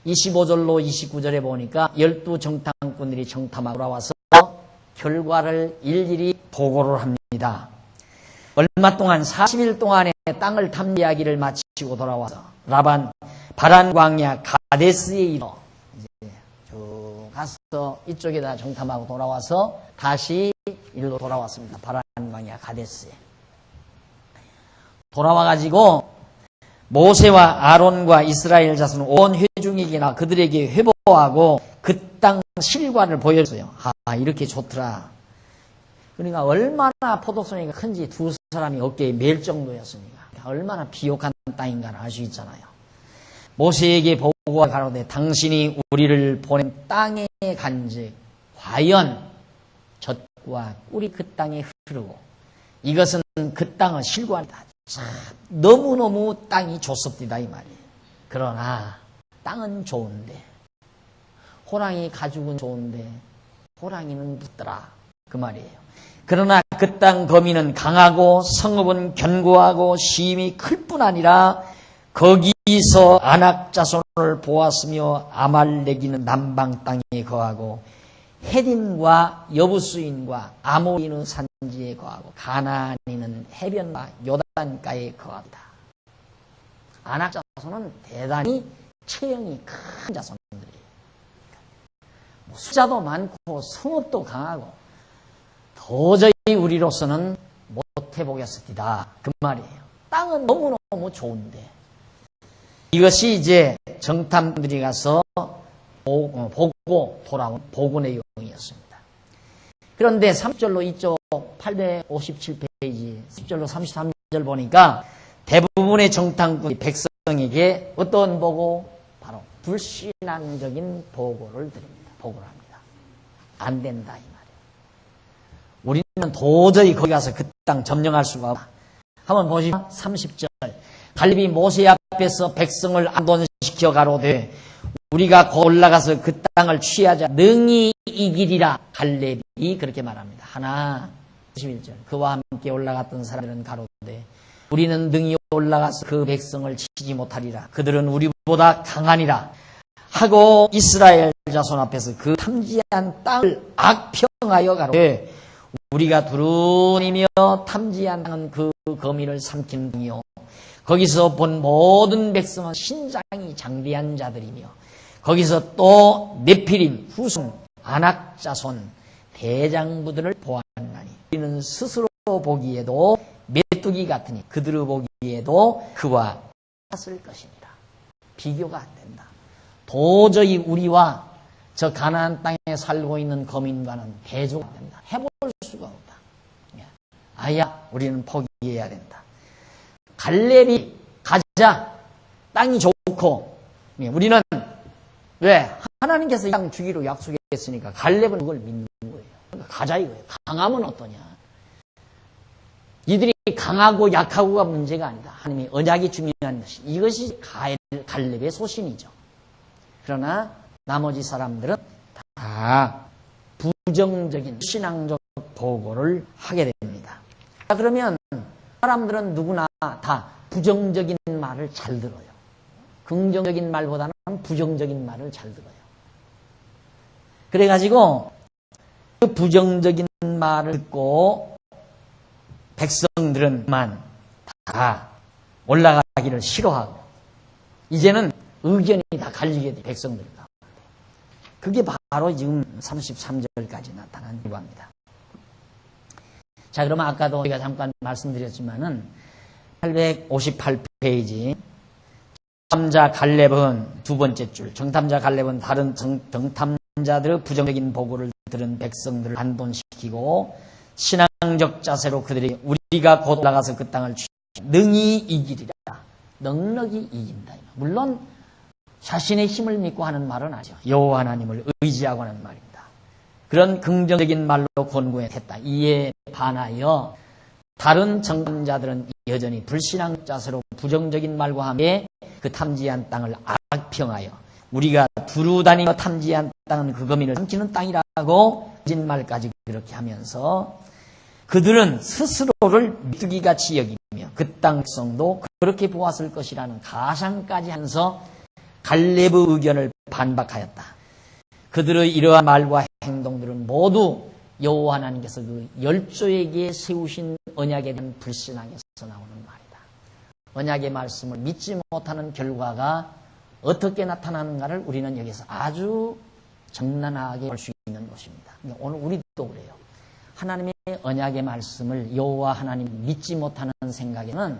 25절로 29절에 보니까 12정탐꾼들이 정탐하고 돌아와서 결과를 일일이 보고를 합니다. 얼마 동안 40일 동안의 땅을 탐지하기를 마치고 돌아와서 라반 바란 광야 가데스에 이르러 이제 쭉 가서 이쪽에다 정탐하고 돌아와서 다시 일로 돌아왔습니다. 바란 광야 가데스에 돌아와가지고 모세와 아론과 이스라엘 자손 온 회중에게나 그들에게 회보하고 그 땅 실과를 보여줬어요. 아, 이렇게 좋더라. 그러니까 얼마나 포도송이가 큰지 두 사람이 어깨에 맬 정도였습니다. 얼마나 비옥한 땅인가를 알 수 있잖아요. 모세에게 보고가 가로되 당신이 우리를 보낸 땅에 간즉 과연 젖과 꿀이 그 땅에 흐르고 이것은 그 땅의 실과이다. 참 너무너무 땅이 좋습니다 이 말이에요. 그러나 땅은 좋은데 호랑이 가죽은 좋은데 호랑이는 붙더라 그 말이에요. 그러나 그 땅 거민은 강하고 성읍은 견고하고 시임이 클 뿐 아니라 거기서 아낙 자손을 보았으며 아말렉이는 남방 땅에 거하고 헤딘과 여부수인과 아모리는 산지에 거하고 가나안이는 해변과 요단가에 거합니다. 아낙 자손은 대단히 체형이 큰 자손들이에요. 숫자도 많고 성읍도 강하고 도저히 우리로서는 못해보겠습니다. 그 말이에요. 땅은 너무너무 좋은데 이것이 이제 정탐들이 가서 보고 돌아온 보고 내용이었습니다. 그런데 3절로 이쪽 857페이지 10절로 33절 보니까 대부분의 정탐꾼이 백성에게 어떤 보고? 바로 불신앙적인 보고를 드립니다. 보고를 합니다. 안 된다 이 말이에요. 우리는 도저히 거기 가서 그 땅 점령할 수가 없다. 한번 보시죠. 30절 갈렙이 모세 앞에서 백성을 안돈시켜 가로되 우리가 올라가서 그 땅을 취하자 능히 이기리라. 갈렙이 그렇게 말합니다. 하나 11절 그와 함께 올라갔던 사람들은 가로되 우리는 능히 올라가서 그 백성을 치지 못하리라. 그들은 우리보다 강하니라 하고 이스라엘 자손 앞에서 그 탐지한 땅을 악평하여 가로되 우리가 두루니며 탐지한 땅은 그 거민을 삼킨 땅이요 거기서 본 모든 백성은 신장이 장대한 자들이며 거기서 또 네피림, 후손, 아낙 자손, 대장부들을 보았나니 우리는 스스로 보기에도 메뚜기 같으니 그들을 보기에도 그와 같을 것이니라. 비교가 안 된다. 도저히 우리와 저 가나안 땅에 살고 있는 거민과는 대조가 안 된다. 해볼 수가 없다. 아야, 우리는 포기해야 된다. 갈렙이 가자. 땅이 좋고, 우리는 왜? 하나님께서 이 땅 주기로 약속했으니까 갈렙은 그걸 믿는 거예요. 그러니까 가자 이거예요. 강하면 어떠냐. 이들이 강하고 약하고가 문제가 아니다. 하나님의 언약이 중요한 것이. 이것이 갈렙의 소신이죠. 그러나 나머지 사람들은 다 부정적인 신앙적 보고를 하게 됩니다. 자, 그러면 사람들은 누구나 다 부정적인 말을 잘 들어요. 긍정적인 말보다는 부정적인 말을 잘 들어요. 그래가지고 그 부정적인 말을 듣고 백성들은만 다 올라가기를 싫어하고 이제는 의견이 다 갈리게 돼, 백성들 가운데. 그게 바로 지금 33절까지 나타난 이유입니다. 자, 그러면 아까도 제가 잠깐 말씀드렸지만은 858페이지 정탐자 갈렙은 두 번째 줄. 정탐자 갈렙은 다른 정탐자들의 부정적인 보고를 들은 백성들을 반동시키고 신앙적 자세로 그들이 우리가 곧 올라가서 그 땅을 능히 이기리라. 넉넉히 이긴다. 물론 자신의 힘을 믿고 하는 말은 아니죠. 여호와 하나님을 의지하고 하는 말입니다. 그런 긍정적인 말로 권고했다. 이에 반하여 다른 정탐자들은 여전히 불신앙 자세로 부정적인 말과 함께 그 탐지한 땅을 악평하여 우리가 두루 다니며 탐지한 땅은 그 거민을 삼키는 땅이라고 거짓말까지 그렇게 하면서 그들은 스스로를 메뚜기같이 여기며 그 땅 백성도 그렇게 보았을 것이라는 가상까지 하면서 갈렙의 의견을 반박하였다. 그들의 이러한 말과 행동들은 모두 여호와 하나님께서 그 열조에게 세우신 언약에 대한 불신앙에서 나오는 말이다. 언약의 말씀을 믿지 못하는 결과가 어떻게 나타나는가를 우리는 여기서 아주 적나라하게 볼 수 있는 것입니다. 오늘 우리도 그래요. 하나님의 언약의 말씀을 여호와 하나님 믿지 못하는 생각에는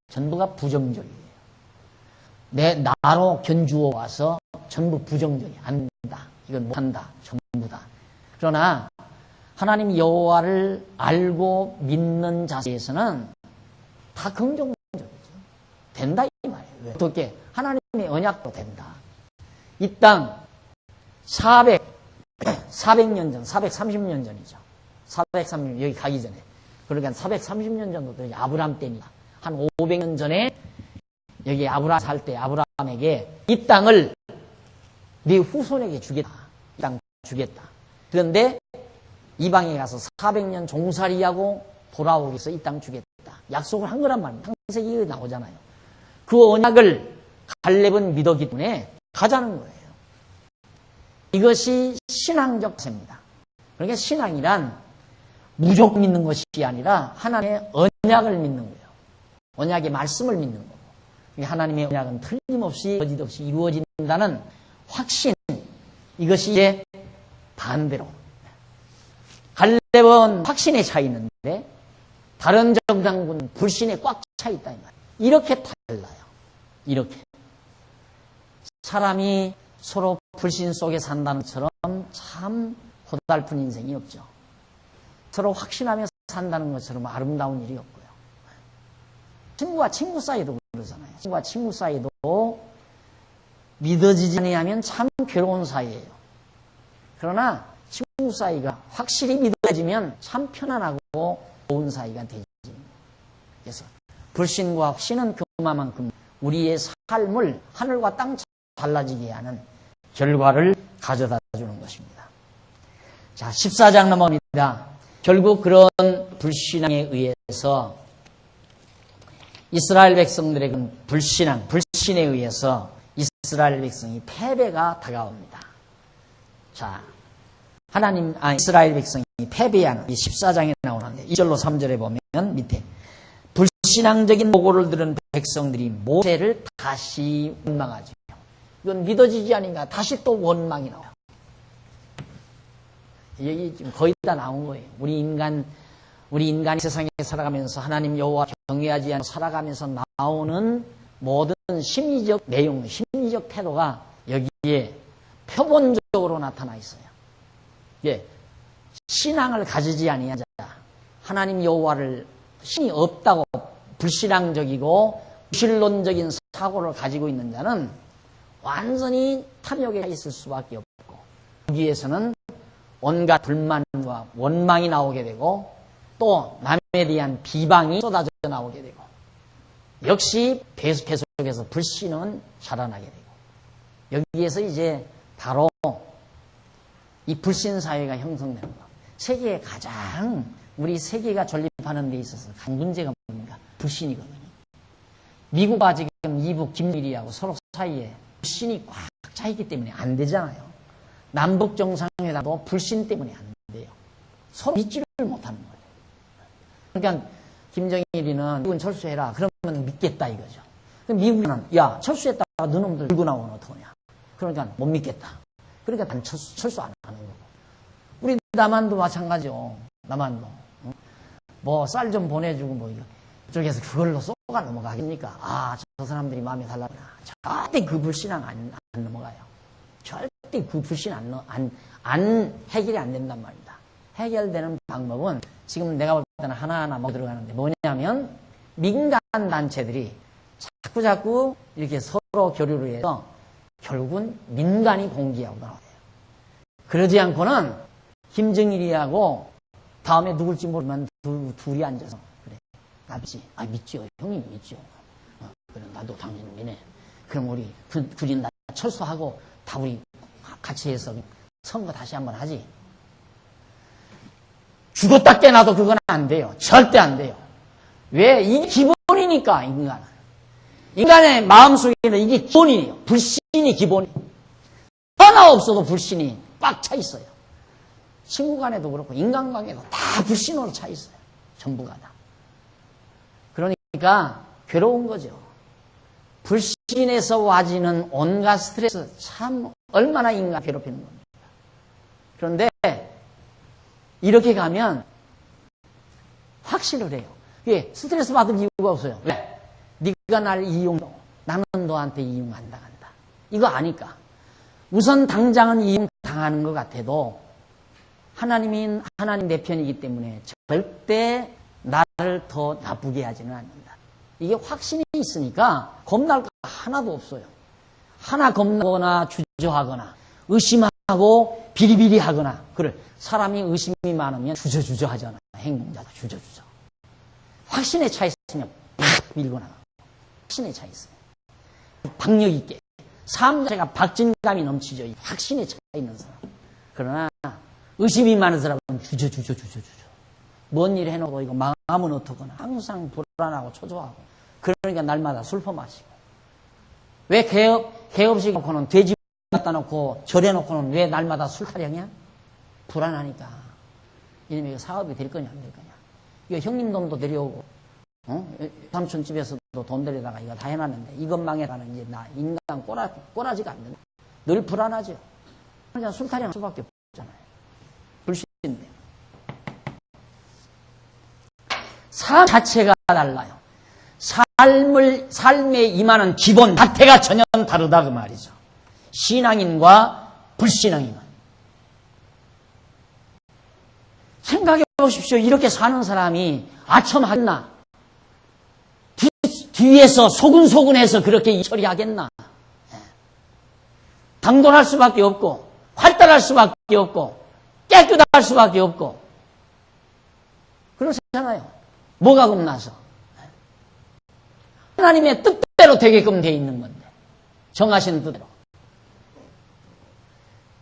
전부가 부정적이에요. 나로 견주어 와서 전부 부정적이에요. 안 된다. 이건 못한다. 전부 다. 그러나 하나님 여호와를 알고 믿는 자세에서는 다 긍정적이죠. 된다 이 말이에요. 왜? 어떻게? 하나님의 언약도 된다. 이 땅 400년 전, 430년 전이죠. 430년 여기 가기 전에. 그러니까 430년 전부터 아브라함 때입니다. 한 500년 전에 여기 아브라함 살 때 아브라함에게 이 땅을 네 후손에게 주겠다. 이 땅 주겠다. 그런데 이방에 가서 400년 종살이하고 돌아오기 위해서 이 땅 주겠다. 약속을 한 거란 말입니다. 창세기에 나오잖아요. 그 언약을 갈렙은 믿었기 때문에 가자는 거예요. 이것이 신앙적 자세입니다. 그러니까 신앙이란 무조건 믿는 것이 아니라 하나님의 언약을 믿는 거예요. 언약의 말씀을 믿는 거고. 하나님의 언약은 틀림없이 거짓없이 이루어진다는 확신. 이것이 이제 반대로. 갈렙은 확신에 차 있는데 다른 정당군은 불신에 꽉 차 있다 이 말이에요. 이렇게 달라요. 이렇게. 사람이 서로 불신 속에 산다는 것처럼 참 고달픈 인생이 없죠. 서로 확신하며 산다는 것처럼 아름다운 일이 없고요. 친구와 친구 사이도 그러잖아요. 친구와 친구 사이도 믿어지지 않으면 참 괴로운 사이예요. 그러나 친구 사이가 확실히 믿어지면 참 편안하고 좋은 사이가 되지. 그래서 불신과 확신은 그만큼 우리의 삶을 하늘과 땅 달라지게 하는 결과를 가져다 주는 것입니다. 자, 14장 넘어갑니다. 결국 그런 불신앙에 의해서 이스라엘 백성들의 불신에 의해서 이스라엘 백성이 패배가 다가옵니다. 자, 이스라엘 백성이 패배하는 이 14장에 나오는데 2절로 3절에 보면 밑에 불신앙적인 보고를 들은 백성들이 모세를 다시 원망하죠. 이건 믿어지지 않으니까 다시 또 원망이 나와요. 여기 지금 거의 다 나온 거예요. 우리 인간이 세상에 살아가면서 하나님 여호와 경외하지 않고 살아가면서 나오는 모든 심리적 내용, 심리적 태도가 여기에 표본적으로 나타나 있어요. 예, 신앙을 가지지 아니하자, 하나님 여호와를 신이 없다고 불신앙적이고 무신론적인 사고를 가지고 있는 자는 완전히 탐욕에 있을 수밖에 없고 거기에서는 온갖 불만과 원망이 나오게 되고 또 남에 대한 비방이 쏟아져 나오게 되고 역시 계속해서 불신은 자라나게 되고 여기에서 이제 바로 이 불신 사회가 형성되는 거. 세계에 가장 우리 세계가 존립하는 데 있어서 큰 문제가 뭡니까? 불신이거든요. 미국과 지금 이북 김일이하고 서로 사이에 불신이 꽉 차있기 때문에 안 되잖아요. 남북 정상회담도 불신 때문에 안 돼요. 서로 믿지를 못하는 거예요. 그러니까 김정일이는 미국은 철수해라. 그러면 믿겠다 이거죠. 그럼 미국은 야 철수했다가 너놈들 들고 나오면 어떡하냐. 그러니까 못 믿겠다. 그러니까 난 철수 안 하는 거고. 우리 남한도 마찬가지죠. 남한도. 뭐 쌀 좀 보내주고 뭐 이거. 쪽에서 그걸로 쏘가 넘어가겠습니까? 아, 저 사람들이 마음에 달라구나. 절대 그 불신앙 안 넘어가요. 절대 그 불신 안 해결이 안 된단 말입니다. 해결되는 방법은 지금 내가 볼 때는 하나하나 먹어 들어가는데 뭐냐면 민간 단체들이 자꾸 이렇게 서로 교류를 해서 결국은 민간이 공기하고 나와요. 그러지 않고는 김정일이하고 다음에 누굴지 모르면 둘이 앉아서 그래. 나 믿지? 아, 믿죠. 형님 믿죠. 그래, 나도 당신 믿네. 그럼 우리 둘이 나 철수하고 다 우리 같이 해서 선거 다시 한번 하지. 죽었다 깨나도 그건 안 돼요. 절대 안 돼요. 왜? 이게 기본이니까, 인간은. 인간의 마음속에는 이게 기본이에요. 불신이 기본이에요. 하나 없어도 불신이 꽉 차 있어요. 친구 간에도 그렇고 인간관계도 다 불신으로 차 있어요. 전부가 다. 그러니까 괴로운 거죠. 불신에서 와지는 온갖 스트레스 참 얼마나 인간 괴롭히는 겁니다. 그런데 이렇게 가면 확신을 해요. 왜? 스트레스 받을 이유가 없어요. 왜? 네가 날 이용해. 나는 너한테 이용한다. 이거 아니까. 우선 당장은 이용당하는 것 같아도 하나님 내 편이기 때문에 절대 나를 더 나쁘게 하지는 않는다. 이게 확신이 있으니까 겁날 거 하나도 없어요. 하나 겁나거나 주저하거나 의심하고 비리비리하거나 그래. 사람이 의심이 많으면 주저주저 하잖아. 행동자가 주저주저. 확신에 차 있으면 팍 밀고 나가. 확신에 차 있어요. 박력 있게. 삶 자체가 박진감이 넘치죠. 확신에 차 있는 사람. 그러나 의심이 많은 사람은 주저. 뭔 일 해놓고 이거 망하면 어떡하나. 항상 불안하고 초조하고. 그러니까 날마다 술 퍼마시고. 왜 개업식 놓고는 돼지 갖다 놓고 절해 놓고는 왜 날마다 술 타령이야? 불안하니까. 이놈이 이거 사업이 될 거냐 안 될 거냐. 이거 형님 돈도 데려오고 삼촌 집에서도 돈 데려다가 이거 다 해놨는데 이것 망해라는 이제 나 인간 꼬라지가 안 된다. 늘 불안하죠. 그러니까 술 타령할 수밖에 없잖아요. 불신인데. 삶 자체가 달라요. 삶에 임하는 기본 자태가 전혀 다르다 그 말이죠. 신앙인과 불신앙인은. 생각해 보십시오. 이렇게 사는 사람이 아첨하겠나? 뒤에서 소근소근해서 그렇게 처리하겠나? 당돌할 수밖에 없고 활달할 수밖에 없고 깨끗할 수밖에 없고 그렇잖아요. 뭐가 겁나서? 하나님의 뜻대로 되게끔 돼 있는 건데 정하신 뜻대로.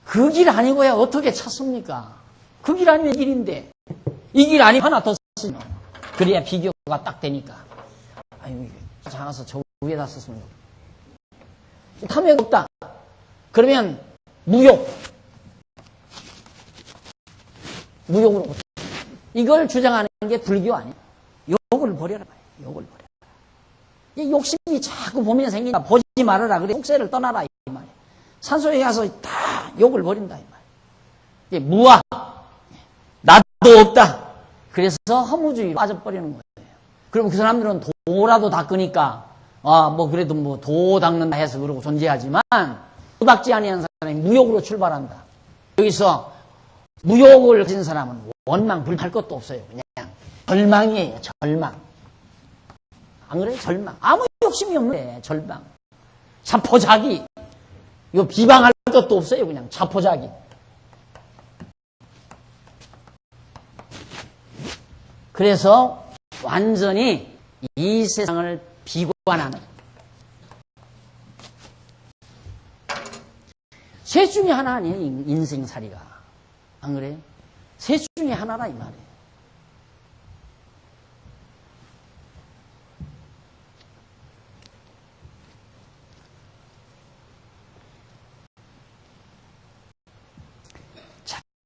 그 길 아니고야 어떻게 찾습니까? 그 길 아니면 길인데 이 길 아니면 하나 더 쓰면 그래야 비교가 딱 되니까. 아유 작아서 저 위에다 썼으면 탐욕 없다. 그러면 무욕으로 이걸 주장하는 게 불교 아니에요. 욕을 버려라. 욕을 버려라. 이 욕심이 자꾸 보면 생기니까 보지 말아라. 그래 속세를 떠나라 이 말이에요. 산소에 가서 다 욕을 버린다 이 말이에요. 이게 무아 나도 없다. 그래서 허무주의로 빠져버리는 거예요. 그럼 그 사람들은 도라도 닦으니까 뭐 그래도 뭐 도 닦는다 해서 그러고 존재하지만 도 닦지 아니한 사람이 무욕으로 출발한다. 여기서 무욕을 가진 사람은 원망 불평할 것도 없어요. 그냥 절망이에요, 절망. 안 그래요? 절망. 아무 욕심이 없는데, 절망. 자포자기. 이거 비방할 것도 없어요, 그냥. 자포자기. 그래서 완전히 이 세상을 비관하는. 셋 중에 하나 아니에요, 인생살이가. 안 그래요? 셋 중에 하나라, 이 말이에요.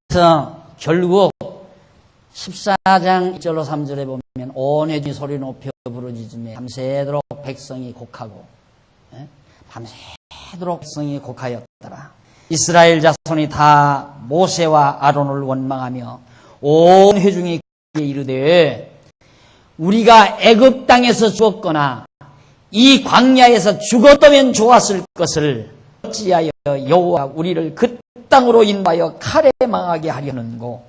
그래서 결국 14장 1절로 3절에 보면 온 회중이 소리 높여 부르짖으며 밤새도록 백성이 곡하고 밤새도록 백성이 곡하였더라. 이스라엘 자손이 다 모세와 아론을 원망하며 온 회중이 그에게 이르되 우리가 애굽 땅에서 죽었거나 이 광야에서 죽었다면 좋았을 것을 어찌하여 여호와 우리를 그 땅으로 인하여 칼에 망하게 하려는고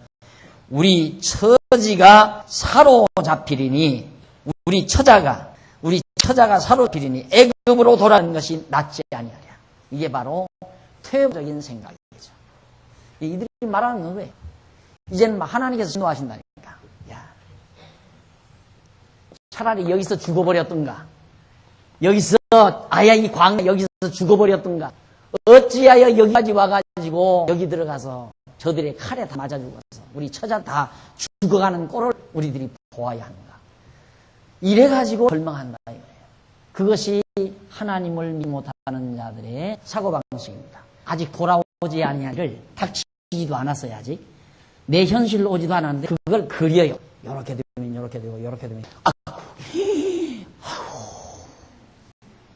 우리 처지가 사로잡히리니 우리 처자가 사로잡히리니 애굽으로 돌아가는 것이 낫지 아니하랴. 이게 바로 퇴보적인 생각이죠. 이들이 말하는 거예요. 이제는 하나님께서 진노하신다니까. 야, 차라리 여기서 죽어버렸던가. 여기서 아야 이 광야 여기서 죽어버렸던가. 어찌하여 여기까지 와가지고 여기 들어가서 저들의 칼에 다 맞아 죽어서 우리 처자 다 죽어가는 꼴을 우리들이 보아야 하는가. 이래가지고 절망한다 이거예요. 그것이 하나님을 믿지 못하는 자들의 사고방식입니다. 아직 돌아오지 아니하기를 닥치지도 않았어요. 아직 내 현실로 오지도 않았는데 그걸 그려요. 이렇게 되면 이렇게 되고 이렇게 되면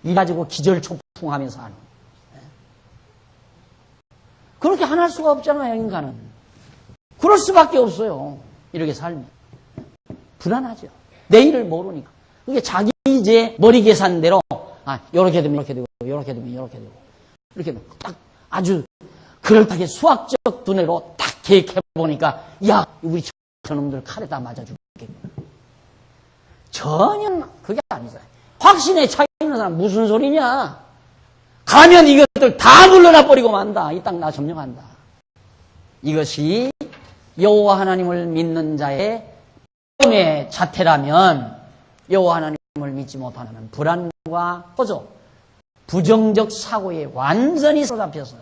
이 가지고 기절초풍하면서 하는. 그렇게 안 할 수가 없잖아요, 인간은. 그럴 수밖에 없어요. 이렇게 살면. 불안하죠. 내일을 모르니까. 그게 자기 이제 머리 계산대로, 요렇게 되면 이렇게 되고, 요렇게 되면 이렇게 되고. 이렇게 딱 아주 그럴듯하게 수학적 두뇌로 딱 계획해보니까, 야, 우리 저놈들 칼에다 맞아 죽겠구나. 전혀 그게 아니잖아요. 확신에 차 있는 사람 무슨 소리냐? 가면 이것들 다 물러나 버리고 만다. 이 땅 나 점령한다. 이것이 여호와 하나님을 믿는 자의 마음의 자태라면 여호와 하나님을 믿지 못하는 불안과 허조, 부정적 사고에 완전히 사로잡혀서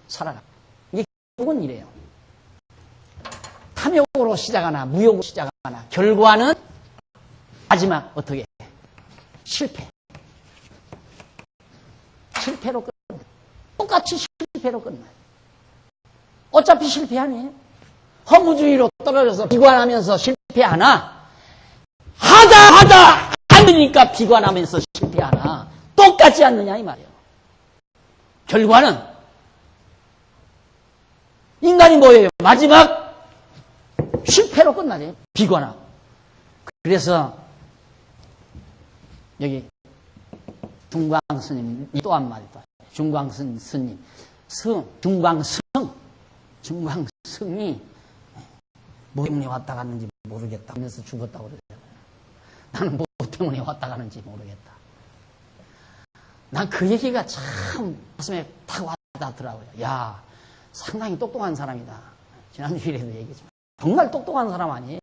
살아가. 이게 결국은 이래요. 탐욕으로 시작하나 무욕으로 시작하나 결과는 마지막 어떻게 실패. 실패로 끝나. 똑같이 실패로 끝나요. 어차피 실패 아니에요. 허무주의로 떨어져서 비관하면서 실패하나 하다 안 되니까 비관하면서 실패하나 똑같지 않느냐 이 말이에요. 결과는 인간이 뭐예요? 마지막 실패로 끝나죠. 비관하고. 그래서 여기 중광 스님 또 한 마디 더. 중광 스님, 중광승이 뭐 때문에 왔다 갔는지 모르겠다 하면서 죽었다고 그러잖아요. 나는 뭐 때문에 왔다 가는지 모르겠다. 난 그 얘기가 참 가슴에 탁 와닿더라고요. 야, 상당히 똑똑한 사람이다. 지난주에도 얘기했지만 정말 똑똑한 사람 아니에요?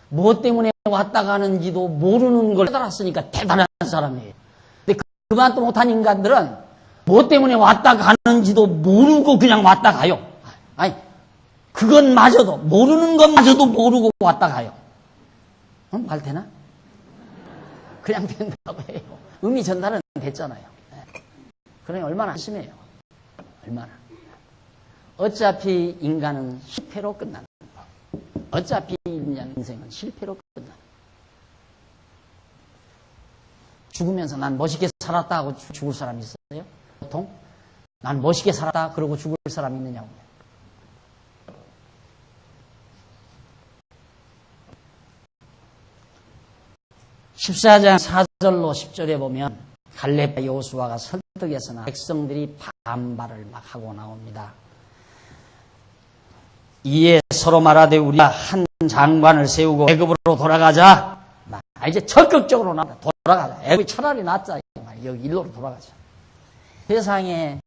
뭐 때문에 왔다 가는지도 모르는 걸 깨달았으니까 대단한 사람이에요. 근데 그만도 못한 인간들은 뭐 때문에 왔다 가는지도 모르고 그냥 왔다 가요. 아니, 그것마저도, 모르는 것마저도 모르고 왔다 가요. 말 되나? 그냥 된다고 해요. 의미 전달은 됐잖아요. 그러니 얼마나 심해요. 얼마나. 어차피 인간은 실패로 끝나는 거. 어차피 인생은 실패로 끝나는 거. 죽으면서 난 멋있게 살았다 하고 죽을 사람이 있어요? 보통? 난 멋있게 살았다 그러고 죽을 사람이 있느냐고. 14장 4절로 10절에 보면 갈렙과 여호수아가 설득했으나 백성들이 반발을 막 하고 나옵니다. 이에 서로 말하되 우리가 한 장관을 세우고 애굽으로 돌아가자. 이제 적극적으로 돌아가자. 애굽이 차라리 낫자. 여기 일로로 돌아가자. 세상에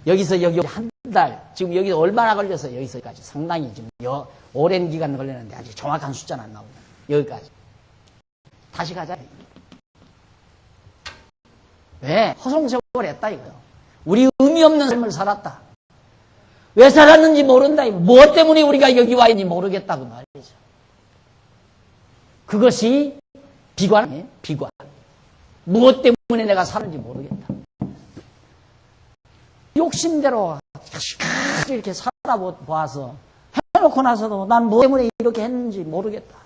여기서 여기 한 달, 지금 여기서 얼마나 걸려서 여기서까지 상당히 지금 오랜 기간 걸렸는데 아직 정확한 숫자는 안 나오고 여기까지. 다시 가자. 왜? 허송세월 했다 이거요. 우리 의미 없는 삶을 살았다. 왜 살았는지 모른다. 무엇 때문에 우리가 여기 와 있는지 모르겠다고 말이죠. 그것이 비관이에요. 비관. 무엇 때문에 내가 사는지 모르겠다. 욕심대로 이렇게 살아보아서 해놓고 나서도 난 무엇 때문에 이렇게 했는지 모르겠다.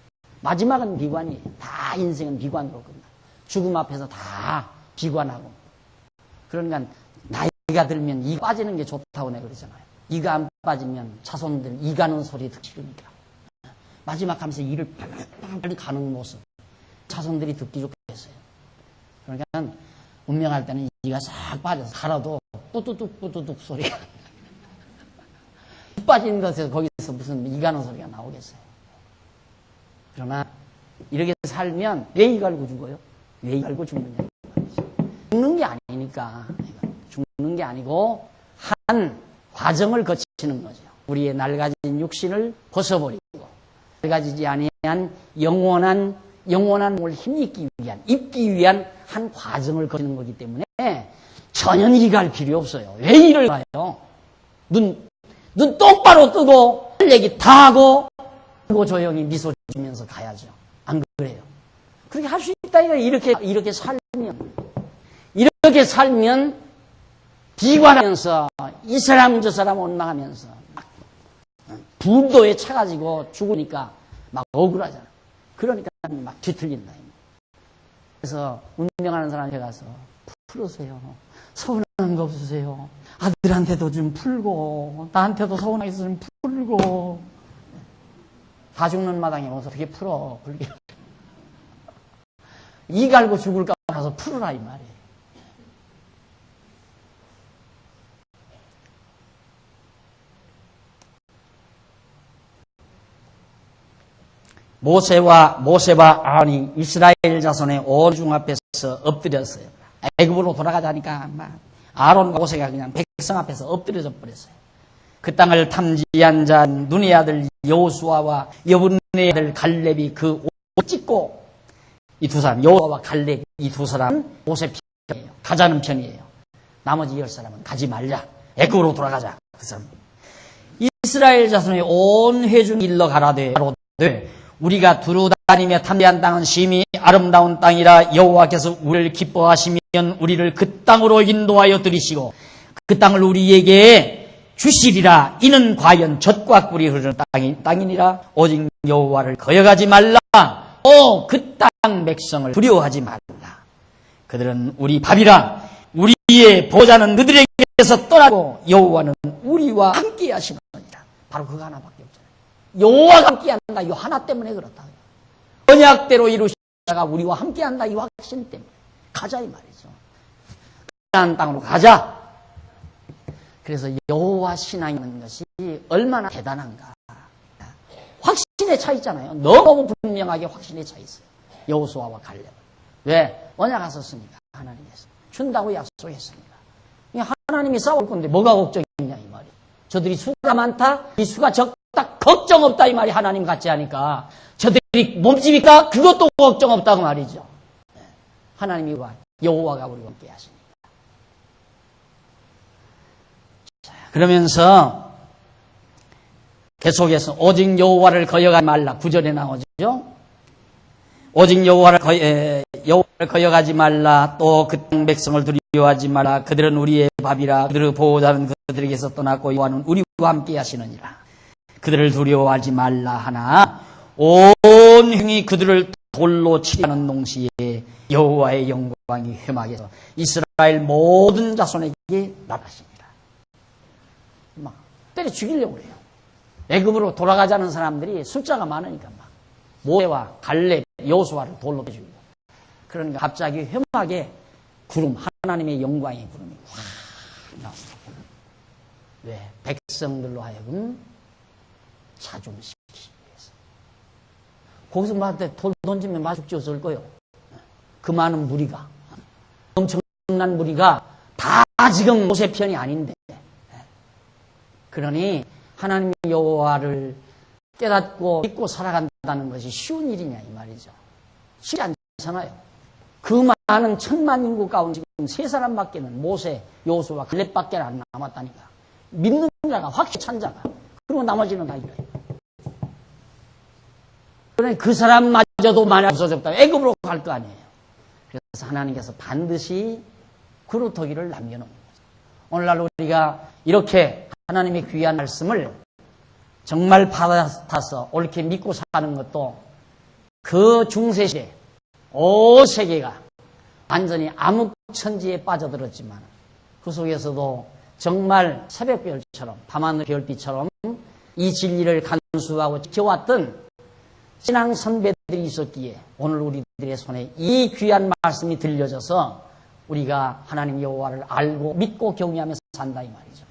마지막은 비관이에요. 다 인생은 비관으로 끝나. 죽음 앞에서 다 비관하고. 그러니까 나이가 들면 이 빠지는 게 좋다고 내가 그러잖아요. 이가 안 빠지면 자손들 이 가는 소리 듣기 싫으니까. 마지막 하면서 이를 빨리 가는 모습. 자손들이 듣기 좋겠어요. 그러니까 운명할 때는 이가 싹 빠져서 살아도 뿌뚜둑 소리가. 빠진 것에서 거기서 무슨 이 가는 소리가 나오겠어요. 그러나 이렇게 살면 왜 이 갈고 죽어요? 왜 이 갈고 죽느냐. 죽는 게 아니니까. 죽는 게 아니고 한 과정을 거치는 거죠. 우리의 낡아진 육신을 벗어버리고 낡아지지 아니한 영원한 몸을 힘입기 위한 한 과정을 거치는 거기 때문에 전혀 이리 갈 필요 없어요. 왜 이를 가요? 눈 똑바로 뜨고 할 얘기 다 하고 그리고 조용히 미소 지면서 가야죠. 안 그래요? 그렇게 할 수 있다 이거 이렇게 살면 비관하면서 이 사람 저 사람 원망하면서 분도에 차가지고 죽으니까 막 억울하잖아. 그러니까 막 뒤틀린다. 그래서 운명하는 사람한테 가서 풀으세요. 서운한 거 없으세요. 아들한테도 좀 풀고 나한테도 서운하게 좀 풀고. 다 죽는 마당에 와서 어떻게 풀어. 불교. 이 갈고 죽을까 봐서 풀으라 이 말이에요. 모세와 아론이 이스라엘 자손의 온 중 앞에서 엎드렸어요. 애굽으로 돌아가자니까 아론과 모세가 그냥 백성 앞에서 엎드려져 버렸어요. 그 땅을 탐지한 자 눈의 아들 여호수아와 여분의 아들 갈렙이 그 옷 찢고 이 두 사람 여호수아와 갈렙 이 두 사람은 모세 편이에요. 가자는 편이에요. 나머지 10사람은 가지 말자. 애굽으로 돌아가자. 그 사람. 이스라엘 자손의 온 회중 일러 가라되 우리가 두루 다니며 탐지한 땅은 심히 아름다운 땅이라 여호와께서 우리를 기뻐하시면 우리를 그 땅으로 인도하여 들이시고 그 땅을 우리에게 주시리라. 이는 과연 젖과 꿀이 흐르는 땅이니라. 오직 여호와를 거역하지 말라. 그 땅 백성을 두려워하지 말라. 그들은 우리 밥이라. 우리의 보호자는 그들에게서 떠나고 여호와는 우리와 함께 하시느니라. 바로 그거 하나밖에 없잖아요. 여호와가 함께한다. 이 하나 때문에 그렇다. 언약대로 이루시다가 우리와 함께한다. 이 확신 때문에 가자 이 말이죠. 가나안 땅으로 가자. 그래서 여호와 신앙이라는 것이 얼마나 대단한가. 확신의 차이 있잖아요. 너무 분명하게 확신의 차이 있어요. 여호수아와 갈렙. 왜? 언약하셨으니까 하나님께서 준다고 약속했습니다. 하나님이 싸울 건데 뭐가 걱정이냐 이 말이에요. 저들이 수가 많다. 이 수가 적다. 걱정 없다 이 말이 하나님 같지 하니까 저들이 몸집이니까 그것도 걱정 없다고 말이죠. 하나님이 여호와가 우리와 함께 하십니다. 그러면서 계속해서 오직 여호와를 거역하지 말라. 9절에 나오죠. 오직 여호와를 거역하지 말라. 또 그 땅 백성을 두려워하지 말라. 그들은 우리의 밥이라. 그들의 보호자는 그들에게서 떠났고 여호와는 우리와 함께 하시느니라. 그들을 두려워하지 말라 하나 온 형이 그들을 돌로 치려는 동시에 여호와의 영광이 회막에서 이스라엘 모든 자손에게 나타나십니다. 막 때려 죽이려고 그래요. 애굽으로 돌아가자는 사람들이 숫자가 많으니까 막 모세와 갈렙, 여호수아를 돌로 죽이고. 그러니까 갑자기 회막에 구름, 하나님의 영광의 구름이 확 나옵니다. 왜? 백성들로 하여금 자중시키기 위해서. 거기서 말할 돌 던지면 맞 죽었을 거예요. 그 많은 무리가. 엄청난 무리가 다 지금 모세 편이 아닌데. 그러니 하나님 여호와를 깨닫고 믿고 살아간다는 것이 쉬운 일이냐 이 말이죠. 쉽지 않잖아요. 그 많은 천만 인구 가운데 지금 세 사람밖에는 모세, 여호수아, 갈렙밖에 안 남았다니까. 믿는 자가 확실히 찬 자가. 그리고 나머지는 다 이래요. 그러니 그 사람마저도 만약 없어졌다 애굽으로 갈 거 아니에요. 그래서 하나님께서 반드시 그루터기를 남겨놓은 거죠. 오늘날 우리가 이렇게 하나님의 귀한 말씀을 정말 받아서 옳게 믿고 사는 것도 그 중세시대 온 세계가 완전히 암흑천지에 빠져들었지만 그 속에서도 정말 새벽별처럼 밤하늘 별빛처럼 이 진리를 간수하고 지켜왔던 신앙 선배들이 있었기에 오늘 우리들의 손에 이 귀한 말씀이 들려져서 우리가 하나님 여호와를 알고 믿고 경외하면서 산다 이 말이죠.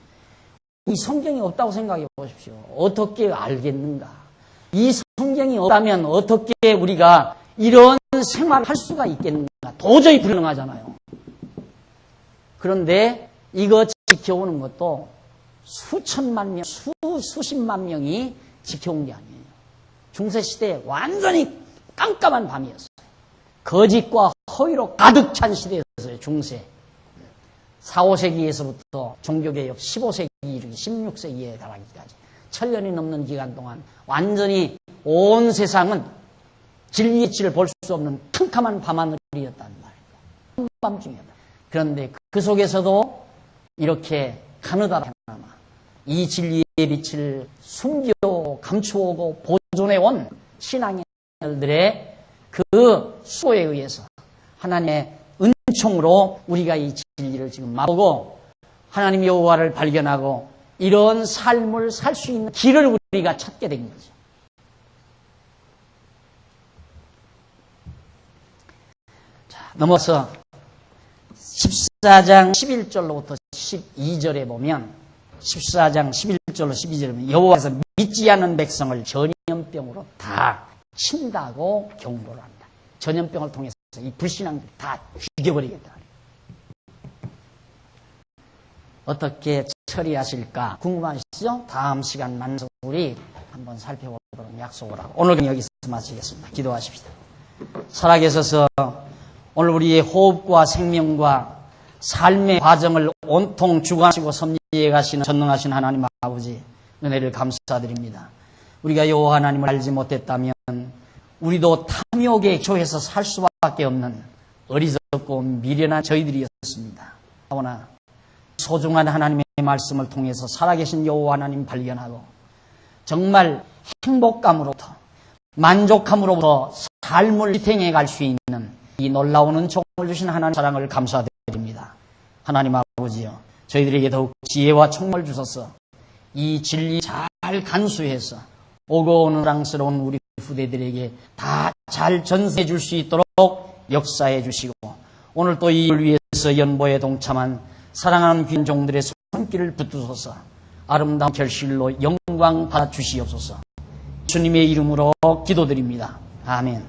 이 성경이 없다고 생각해 보십시오. 어떻게 알겠는가? 이 성경이 없다면 어떻게 우리가 이런 생활을 할 수가 있겠는가? 도저히 불가능하잖아요. 그런데 이거 지켜오는 것도 수천만 명, 수십만 명이 지켜온 게 아니에요. 중세시대에 완전히 깜깜한 밤이었어요. 거짓과 허위로 가득 찬 시대였어요. 중세. 4, 5세기에서부터 종교개혁 15세기 이르기 16세기에 달하기까지 천년이 넘는 기간 동안 완전히 온 세상은 진리의 빛을 볼 수 없는 캄캄한 밤하늘이었단 말이에요. 한밤중이었다. 그런데 그 속에서도 이렇게 가느다라 하나마 이 진리의 빛을 숨겨 감추어오고 보존해온 신앙인들의 그 수고에 의해서 하나님의 은총으로 우리가 이 진리를 지금 맛보고 하나님 여호와를 발견하고 이런 삶을 살 수 있는 길을 우리가 찾게 된 거죠. 자, 넘어서 14장 11절로부터 12절에 보면 14장 11절로 12절에 보면 여호와께서 믿지 않는 백성을 전염병으로 다 친다고 경고를 합니다. 전염병을 통해서 이 불신앙들 다 죽여버리겠다. 어떻게 처리하실까 궁금하시죠? 다음 시간 만나서 우리 한번 살펴보도록 약속을 하고 오늘 여기서 마치겠습니다. 기도하십시다. 살아계셔서 오늘 우리의 호흡과 생명과 삶의 과정을 온통 주관하시고 섭리해 가시는 전능하신 하나님 아버지 은혜를 감사드립니다. 우리가 여호와 하나님을 알지 못했다면 우리도 탐욕에 조해서 살 수밖에 없는 어리석고 미련한 저희들이었습니다. 그러나 소중한 하나님의 말씀을 통해서 살아계신 여호와 하나님 발견하고 정말 행복감으로부터 만족함으로부터 삶을 지탱해 갈 수 있는 이 놀라운 은총을 주신 하나님 사랑을 감사드립니다. 하나님 아버지여 저희들에게 더욱 지혜와 총을 주셔서 이 진리 잘 간수해서 오고 오는 사랑스러운 우리 후대들에게 다 잘 전수해 줄 수 있도록 역사해 주시고 오늘 또 이 일을 위해서 연보에 동참한 사랑하는 귀한 종들의 손길을 붙드셔서 아름다운 결실로 영광 받아 주시옵소서. 주님의 이름으로 기도드립니다. 아멘.